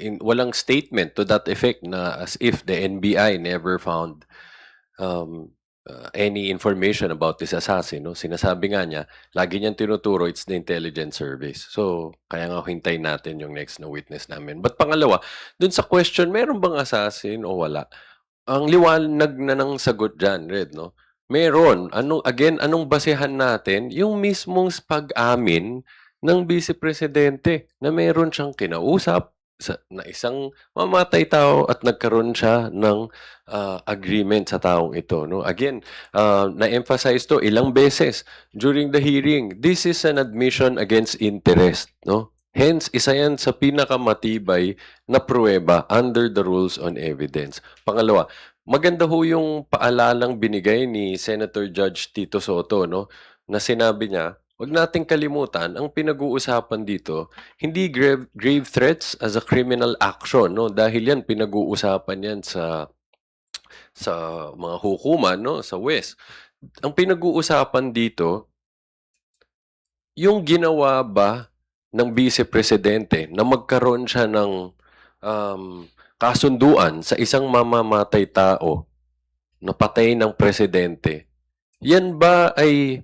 Walang statement to that effect na as if the NBI never found any information about this assassin, no? Sinasabi nga niya, lagi niyang tinuturo, it's the intelligence service. So, kaya nga hintayin natin yung next na witness namin. But pangalawa, dun sa question, meron bang assassin o wala? Ang liwanag na ng sagot dyan, Red, no? Meron. Anong basehan natin? Yung mismong pag-amin ng Vice Presidente na meron siyang kinausap na isang mamatay tao at nagkaroon siya ng agreement sa taong ito. No? Again, na-emphasize to ilang beses during the hearing. This is an admission against interest. No? Hence, isa yan sa pinakamatibay na pruweba under the rules on evidence. Pangalawa, maganda ho yung paalalang binigay ni Senator Judge Tito Soto, no? Na sinabi niya, huwag nating kalimutan, ang pinag-uusapan dito, hindi grave threats as a criminal action, no? Dahil yan, pinag-uusapan yan sa mga hukuman, no? Sa West. Ang pinag-uusapan dito, yung ginawa ba ng Vice Presidente na magkaroon siya ng kasunduan sa isang mamamatay tao na patay ng Presidente, yan ba ay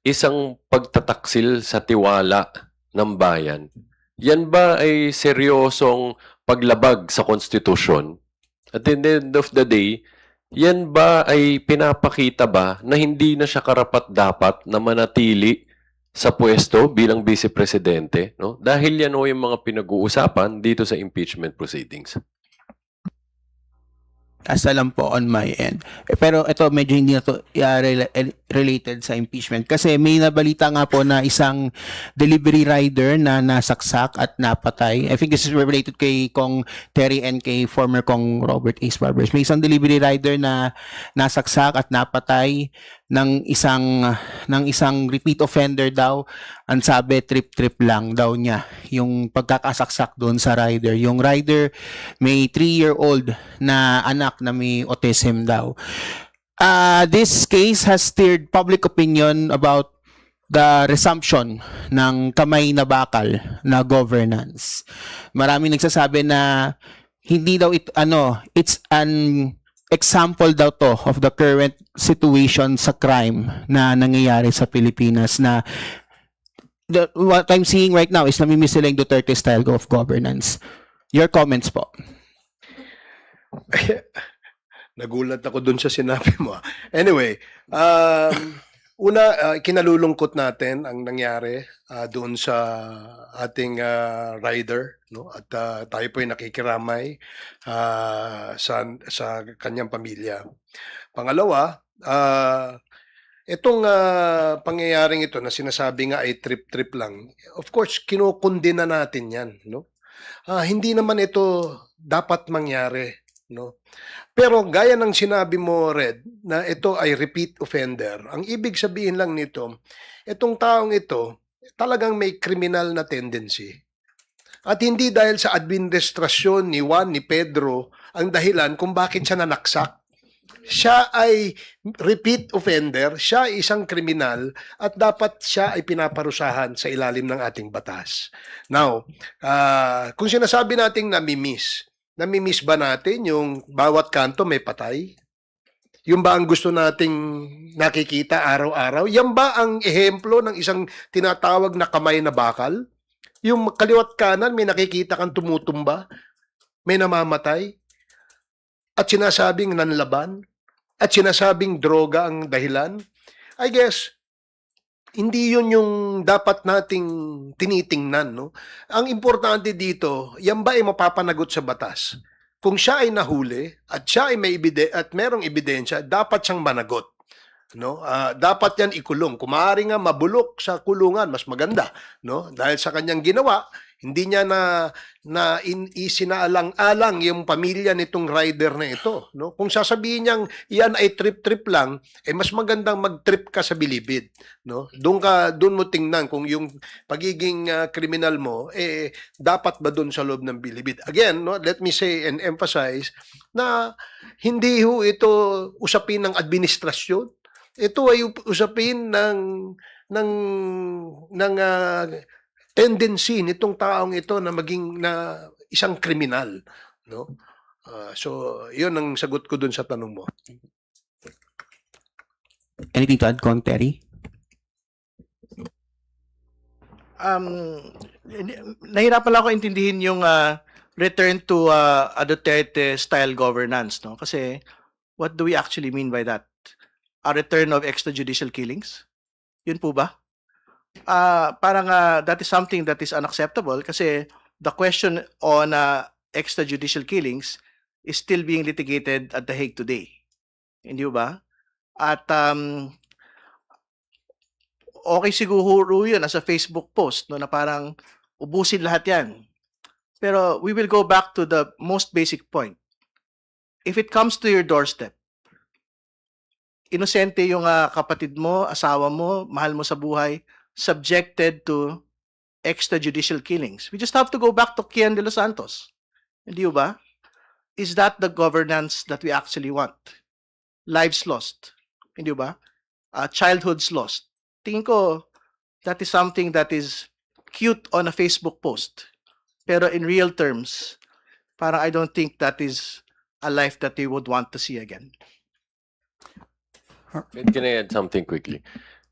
isang pagtataksil sa tiwala ng bayan? Yan ba ay seryosong paglabag sa konstitusyon? At the end of the day, yan ba ay pinapakita ba na hindi na siya karapat-dapat na manatili sa pwesto bilang Vice Presidente? No? Dahil yan o yung mga pinag-uusapan dito sa impeachment proceedings. Asa lang po on my end. Pero ito medyo hindi na to related sa impeachment kasi may nabalita nga po na isang delivery rider na nasaksak at napatay. I think this is related kay Kong Terry and kay former Kong Robert Ace Barbers. May isang delivery rider na nasaksak at napatay ng isang repeat offender daw. Ang sabi trip lang daw niya yung pagkakasaksak doon sa rider. Yung rider may 3-year-old na anak na may autism daw. This case has stirred public opinion about the resumption ng kamay na bakal na governance. Maraming nagsasabi na hindi daw it's an example daw to of the current situation sa crime na nangyayari sa Pilipinas na what I'm seeing right now is namimiss sila yung Duterte style of governance. Your comments po. Nagulat ako dun sa sinabi mo. Anyway, kinalulungkot natin ang nangyari doon sa ating rider, no? At tayo po ay nakikiramay sa kanyang pamilya. Pangalawa, itong pangyayaring ito na sinasabi nga ay trip lang. Of course, kinukundina natin 'yan, no? Hindi naman ito dapat mangyari no? Pero gaya ng sinabi mo, Red, na ito ay repeat offender. Ang ibig sabihin lang nito, itong taong ito talagang may criminal na tendency. At hindi dahil sa administrasyon ni Juan, ni Pedro, ang dahilan kung bakit siya nanaksak. Siya ay repeat offender, siya ay isang kriminal, at dapat siya ay pinaparusahan sa ilalim ng ating batas. Now, kung sinasabi nating namimiss ba natin yung bawat kanto may patay? Yung ba ang gusto nating nakikita araw-araw? Yan ba ang ehemplo ng isang tinatawag na kamay na bakal? Yung kaliwat kanan, may nakikita kang tumutumba, may namamatay, at sinasabing nanlaban, at sinasabing droga ang dahilan. I guess, hindi yun yung dapat nating tinitingnan, no? Ang importante dito, yan ba ay mapapanagot sa batas? Kung siya ay nahuli at siya ay at merong ebidensya, dapat siyang managot, no? Dapat yan ikulong. Kung maaari nga mabulok sa kulungan, mas maganda, no? Dahil sa kanyang ginawa, hindi niya isinaalang-alang yung pamilya nitong rider na ito, no? Kung sasabihin niyang yan ay trip-trip lang, mas magandang mag-trip ka sa bilibid, no? Doon mo tingnan kung yung pagiging kriminal mo dapat ba doon sa loob ng bilibid. Again, no, let me say and emphasize na hindi ho ito usapin ng administrasyon. Ito ay usapin ng tendency nitong taong ito na maging na isang kriminal, no? So, 'yun ang sagot ko dun sa tanong mo. Anything to add, Kong Terry? Nahirapan lang ako intindihin yung return to a Duterte-style governance, no? Kasi, what do we actually mean by that? A return of extrajudicial killings? Yun po ba? Parang that is something that is unacceptable kasi the question on extrajudicial killings is still being litigated at The Hague today. Hindi ba? At okay siguro yun as a Facebook post, no, na parang ubusin lahat yan. Pero we will go back to the most basic point. If it comes to your doorstep, inosente yung kapatid mo, asawa mo, mahal mo sa buhay, subjected to extrajudicial killings. We just have to go back to Kian de los Santos. Hindi ba? Is that the governance that we actually want? Lives lost. Hindi ba? Childhoods lost. Tingin ko, that is something that is cute on a Facebook post. Pero in real terms, parang I don't think that is a life that they would want to see again. Can I add something quickly?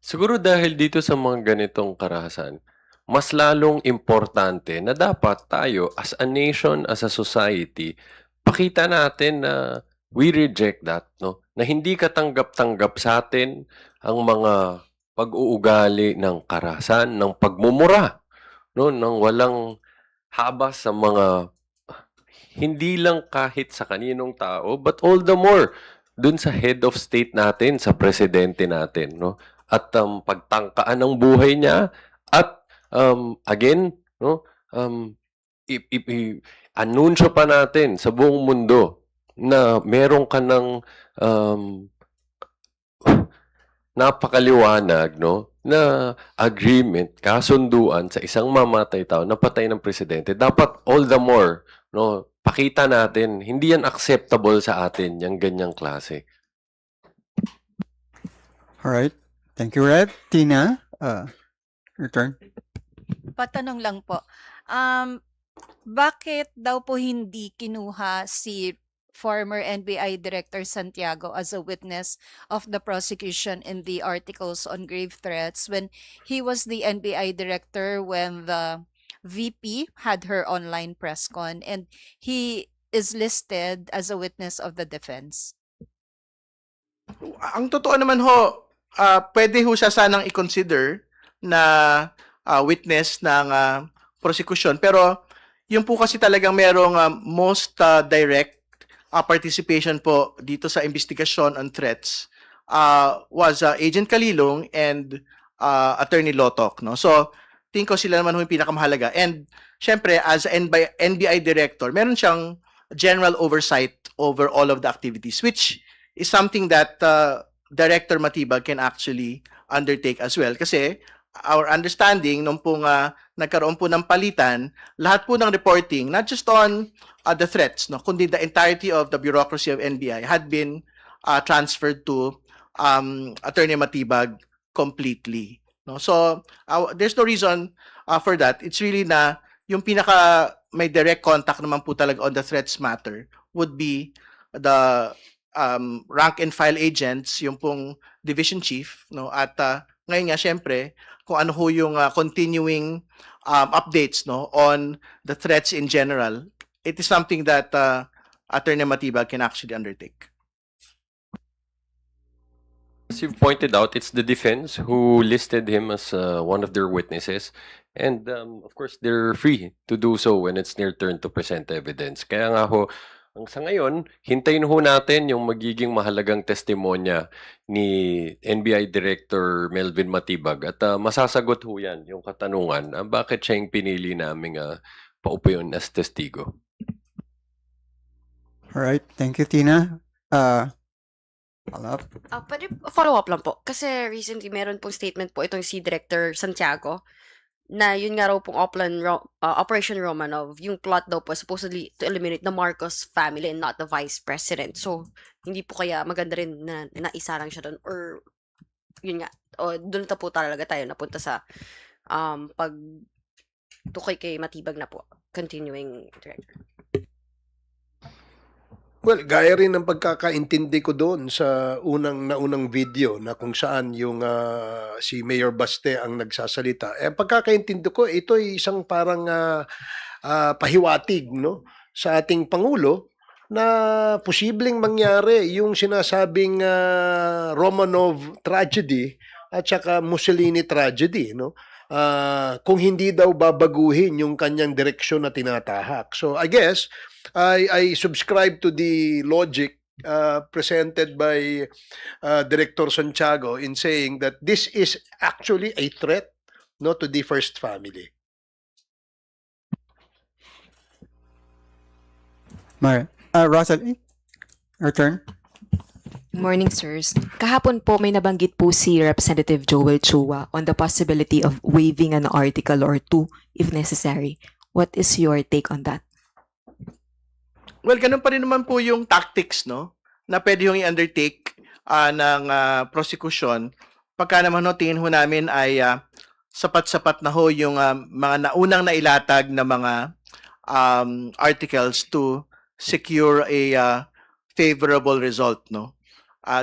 Siguro dahil dito sa mga ganitong karahasan, mas lalong importante na dapat tayo as a nation, as a society, pakita natin na we reject that, no? Na hindi katanggap-tanggap sa atin ang mga pag-uugali ng karahasan, ng pagmumura, no? Nang walang habas sa mga hindi lang kahit sa kaninong tao, but all the more dun sa head of state natin, sa presidente natin, no? At pagtangkaan ng buhay niya at again, no, anunsyo pa natin sa buong mundo na meron ka ng napakaliwanag, no, na agreement, kasunduan sa isang mamatay tao na patay ng presidente. Dapat all the more, no, pakita natin, hindi yan acceptable sa atin, yung ganyang klase. Alright. Thank you, Red. Tina, return. Patanong lang po. Bakit daw po hindi kinuha si former NBI Director Santiago as a witness of the prosecution in the articles on grave threats when he was the NBI Director when the VP had her online press con and he is listed as a witness of the defense? Ang totoo naman ho, pwede ho siya sanang i-consider na witness ng prosecution. Pero yung po kasi talagang merong most direct participation po dito sa investigasyon on threats was Agent Kalilong and Attorney Lotok. No? So, tingin ko sila naman ho yung pinakamahalaga. And syempre, as NBI Director, meron siyang general oversight over all of the activities, which is something that Director Matibag can actually undertake as well. Kasi our understanding, nung pong nagkaroon po ng palitan, lahat po ng reporting, not just on the threats, no, kundi the entirety of the bureaucracy of NBI had been transferred to Attorney Matibag completely. No? So, there's no reason for that. It's really na yung pinaka may direct contact naman po talaga on the threats matter would be the rank and file agents, yung pong division chief, no? At ngayon nga syempre, kung ano ho yung continuing updates, no, on the threats in general, it is something that Attorney Matibag can actually undertake. As you've pointed out, it's the defense who listed him as one of their witnesses. And of course, they're free to do so when it's their turn to present evidence. Kaya nga ho, ang sa ngayon, hintayin ho natin yung magiging mahalagang testimonya ni NBI Director Melvin Matibag at masasagot ho yan yung katanungan, bakit siya yung pinili naming paupo yun as testigo. Alright, thank you, Tina. Follow up. Pwede follow up lang po. Kasi recently meron pong statement po itong si Director Santiago na yun nga raw pong Operation Romanov, yung plot daw po supposedly to eliminate the Marcos family and not the vice president. So, hindi po kaya maganda rin na naisarang siya doon or yun nga, o doon po talaga tayo napunta sa pag tukay kay Matibag na po, continuing director. Well, gaya rin ng pagkakaintindi ko doon sa naunang video na kung saan yung si Mayor Baste ang nagsasalita. Pagkakaintindi ko, ito ay isang parang pahiwatig, no, sa ating Pangulo na posibleng mangyari yung sinasabing Romanov tragedy at saka Mussolini tragedy, no? Kung hindi daw babaguhin yung kanyang direksyon na tinatahak. So I guess I subscribe to the logic presented by Director Santiago in saying that this is actually a threat, no, to the first family. Russell, your turn. Morning, sirs. Kahapon po may nabanggit po si Representative Joel Chua on the possibility of waiving an article or two if necessary. What is your take on that? Well, ganun pa rin naman po yung tactics, no, na pwede yung i-undertake ng prosecution. Pagka naman ho, tingin ho namin ay sapat-sapat na ho yung mga naunang nailatag na mga articles to secure a favorable result, no?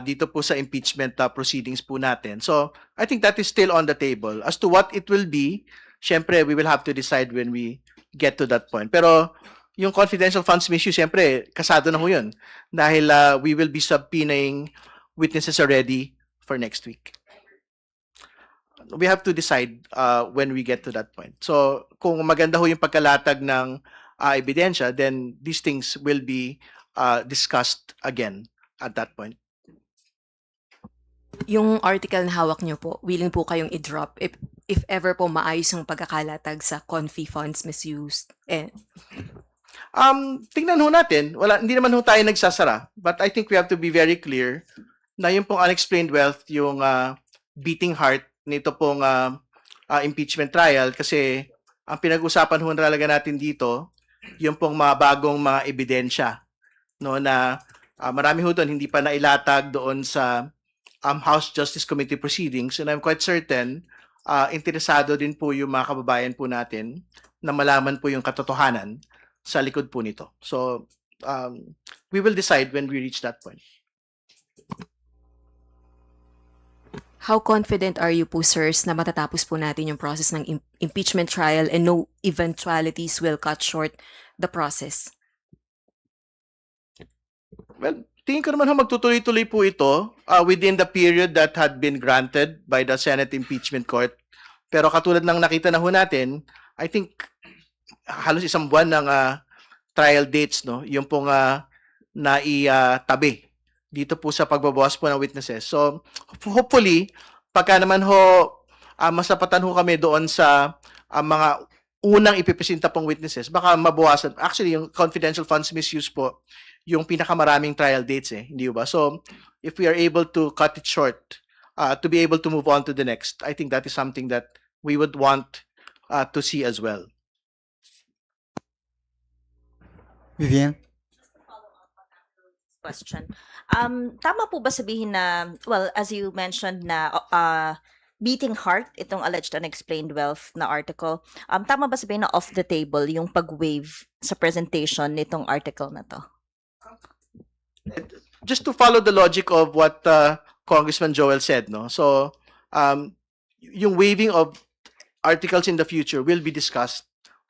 Dito po sa impeachment proceedings po natin. So, I think that is still on the table. As to what it will be, syempre, we will have to decide when we get to that point. Pero, yung confidential funds misuse, syempre, kasado na ho yun. Dahil we will be subpoenaing witnesses already for next week. We have to decide when we get to that point. So, kung maganda ho yung pagkalatag ng ebidensya, then these things will be discussed again at that point. Yung article na hawak niyo po, willing po kayong i-drop if ever po maayos yung pagkakalatag sa confi funds misused. Tingnan ho natin. Hindi naman ho tayo nagsasara. But I think we have to be very clear na yung pong unexplained wealth, yung beating heart nito pong impeachment trial kasi ang pinag-usapan ho talaga natin dito, yung pong mga bagong mga ebidensya, no, na marami ho doon hindi pa nailatag doon sa House Justice Committee proceedings, and I'm quite certain interesado din po yung mga kababayan po natin na malaman po yung katotohanan sa likod po nito. So, we will decide when we reach that point. How confident are you po, sirs, na matatapos po natin yung process ng impeachment trial and no eventualities will cut short the process? Well, tingin ko naman magtutuloy-tuloy po ito within the period that had been granted by the Senate Impeachment Court. Pero katulad ng nakita na ho natin, I think halos isang buwan ng trial dates, no, yung pong naitabi dito po sa pagbabawas po ng witnesses. So, hopefully, pagka naman ho masapatan ho kami doon sa mga unang ipipresenta pong witnesses, baka mabawasan. Actually, yung confidential funds misuse po, yung pinakamaraming trial dates hindi ba? So, if we are able to cut it short, to be able to move on to the next, I think that is something that we would want to see as well. Vivian? Question. Tama po ba sabihin na, well, as you mentioned na beating heart, itong alleged unexplained wealth na article, tama ba sabihin na off the table yung pag-waive sa presentation nitong article na to? Just to follow the logic of what Congressman Joel said, no? So, yung waiving of articles in the future will be discussed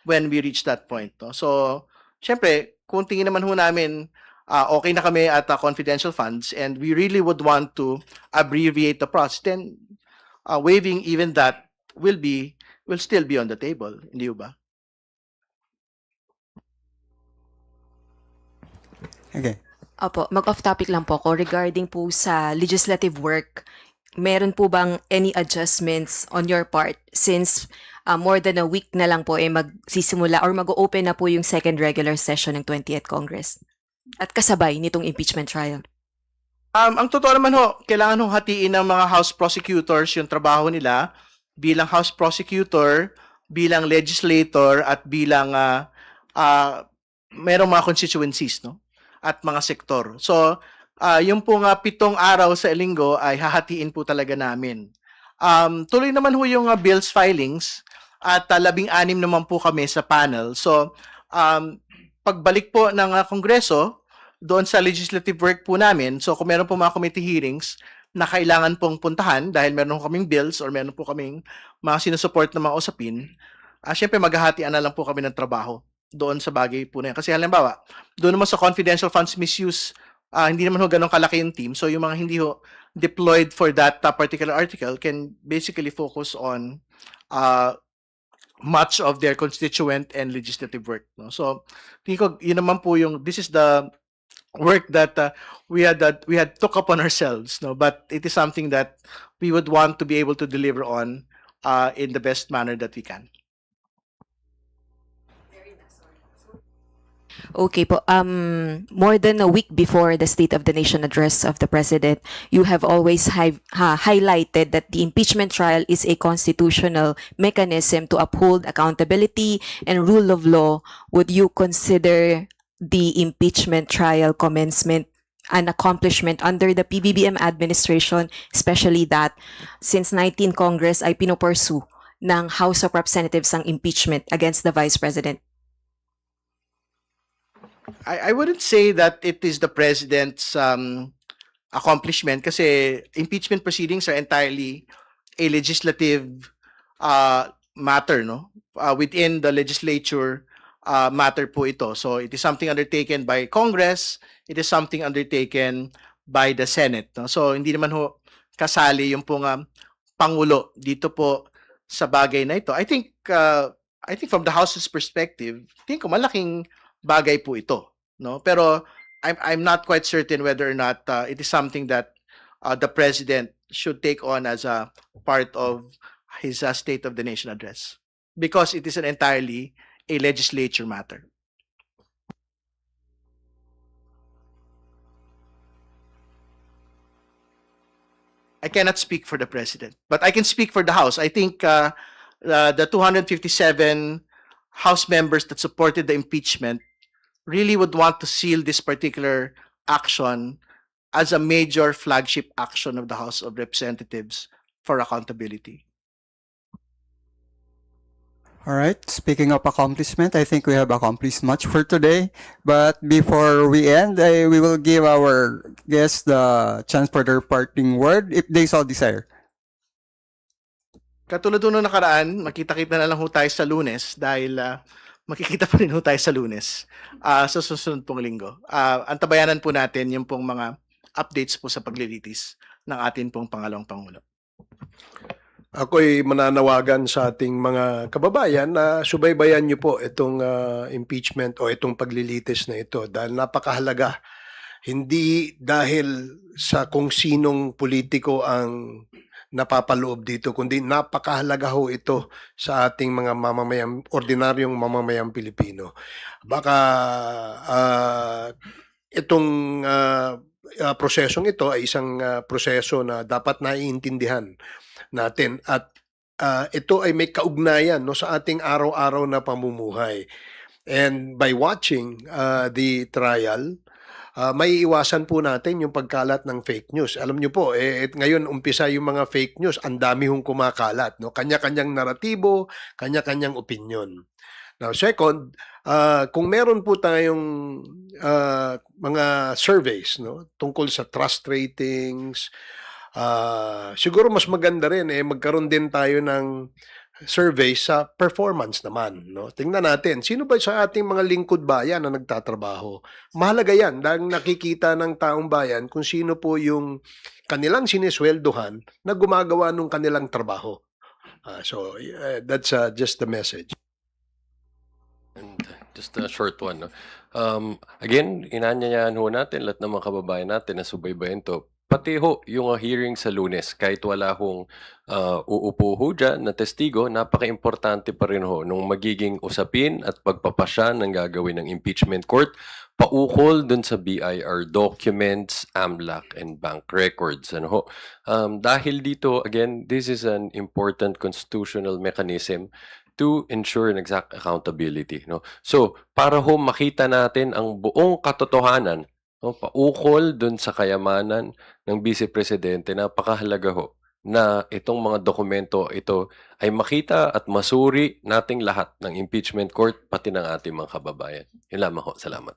when we reach that point, no? So, syempre, kung tingin naman ho namin okay na kami at confidential funds and we really would want to abbreviate the process, then waiving even that will still be on the table, hindi ba? Okay. Opo, mag-off topic lang po ako regarding po sa legislative work. Meron po bang any adjustments on your part since more than a week na lang po magsisimula or mag-open na po yung second regular session ng 20th Congress? At kasabay nitong impeachment trial. Ang totoo naman ho, kailangan hong hatiin ng mga House prosecutors yung trabaho nila bilang House prosecutor, bilang legislator, at bilang merong mga constituencies, no? At mga sektor. So, yung po 7 araw sa linggo ay hahatiin po talaga namin. Tuloy naman ho yung bills filings at 16 naman po kami sa panel. So, pagbalik po ng Kongreso, doon sa legislative work po namin, so kung meron po mga committee hearings na kailangan pong puntahan dahil meron kaming bills or meron po kaming mga sinusupport na mga usapin, syempre maghahatian na lang po kami ng trabaho doon sa bagay po na yan. Kasi halimbawa, doon naman sa confidential funds misuse, hindi naman ho ganun kalaki yung team. So yung mga hindi ho deployed for that particular article can basically focus on much of their constituent and legislative work. No? So, tingin ko, yun naman po this is the work that we had took upon ourselves, no? But it is something that we would want to be able to deliver on in the best manner that we can. Okay po. More than a week before the State of the Nation address of the President, you have always highlighted that the impeachment trial is a constitutional mechanism to uphold accountability and rule of law. Would you consider the impeachment trial commencement an accomplishment under the PBBM administration, especially that since 19 Congress ay pinopursue ng House of Representatives ang impeachment against the Vice President? I wouldn't say that it is the president's accomplishment kasi impeachment proceedings are entirely a legislative matter, no? Within the legislature matter po ito. So it is something undertaken by Congress, it is something undertaken by the Senate, no? So hindi naman ho kasali yung pong pangulo dito po sa bagay na ito. I think from the House's perspective, ko malaking bagay po ito, no? Pero I'm not quite certain whether or not it is something that the president should take on as a part of his State of the Nation address, because it is an entirely a legislature matter. I cannot speak for the president, but I can speak for the House. I think the 257 House members that supported the impeachment really would want to seal this particular action as a major flagship action of the House of Representatives for accountability. All right. Speaking of accomplishment, I think we have accomplished much for today. But before we end, we will give our guests the chance for their parting word if they so desire. Katulad nung nakaraan, makita-kita na lang ho tayo sa Lunes dahil makikita pa rin ho tayo sa Lunes sa susunod pong linggo. Antabayanan po natin yung pong mga updates po sa paglilitis ng atin pong pangalawang Pangulo. Ako'y mananawagan sa ating mga kababayan na subaybayan niyo po itong impeachment o itong paglilitis na ito dahil napakahalaga. Hindi dahil sa kung sinong politiko ang napapaloob dito, kundi napakahalaga ho ito sa ating mga ordinaryong mamamayang Pilipino. Baka itong prosesong ito ay isang proseso na dapat naiintindihan natin at ito ay may kaugnayan no, sa ating araw-araw na pamumuhay. And by watching the trial, may iwasan po natin yung pagkalat ng fake news. Alam niyo po, ngayon umpisa yung mga fake news, ang dami hong kumakalat. No? Kanya-kanyang naratibo, kanya-kanyang opinion. Now, second, kung meron po tayong mga surveys no, tungkol sa trust ratings, siguro mas maganda rin magkaroon din tayo ng survey sa performance naman. No? Tingnan natin, sino ba sa ating mga lingkod bayan na nagtatrabaho? Mahalaga yan dahil nakikita ng taong bayan kung sino po yung kanilang sinisweldohan na gumagawa ng kanilang trabaho. So, that's just the message. And just a short one. No? Again, inanyayahan ho natin lahat ng mga kababayan natin na subaybayan to. Pati ho, yung hearing sa Lunes, kahit wala hong uupo ho dyan na testigo, napaka-importante pa rin ho nung magiging usapin at pagpapasya ng gagawin ng impeachment court, paukol dun sa BIR documents, AMLAC, and bank records. Ano ho? Dahil dito, again, this is an important constitutional mechanism to ensure an exact accountability. No? So, para ho makita natin ang buong katotohanan, no, paukol dun sa kayamanan ng Vice Presidente, napakahalaga ho na itong mga dokumento ito ay makita at masuri nating lahat ng impeachment court, pati ng ating mga kababayan. Yun lamang ho. Salamat.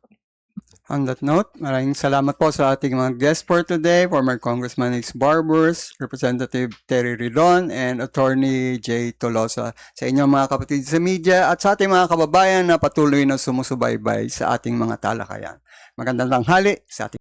On that note, maraming salamat po sa ating mga guests for today, former Congressman Ace Barbers, Representative Terry Ridon, and Attorney Jay Tolosa, sa inyong mga kapatid sa media at sa ating mga kababayan na patuloy na sumusubaybay sa ating mga talakayan. Magandang tanghali sa ating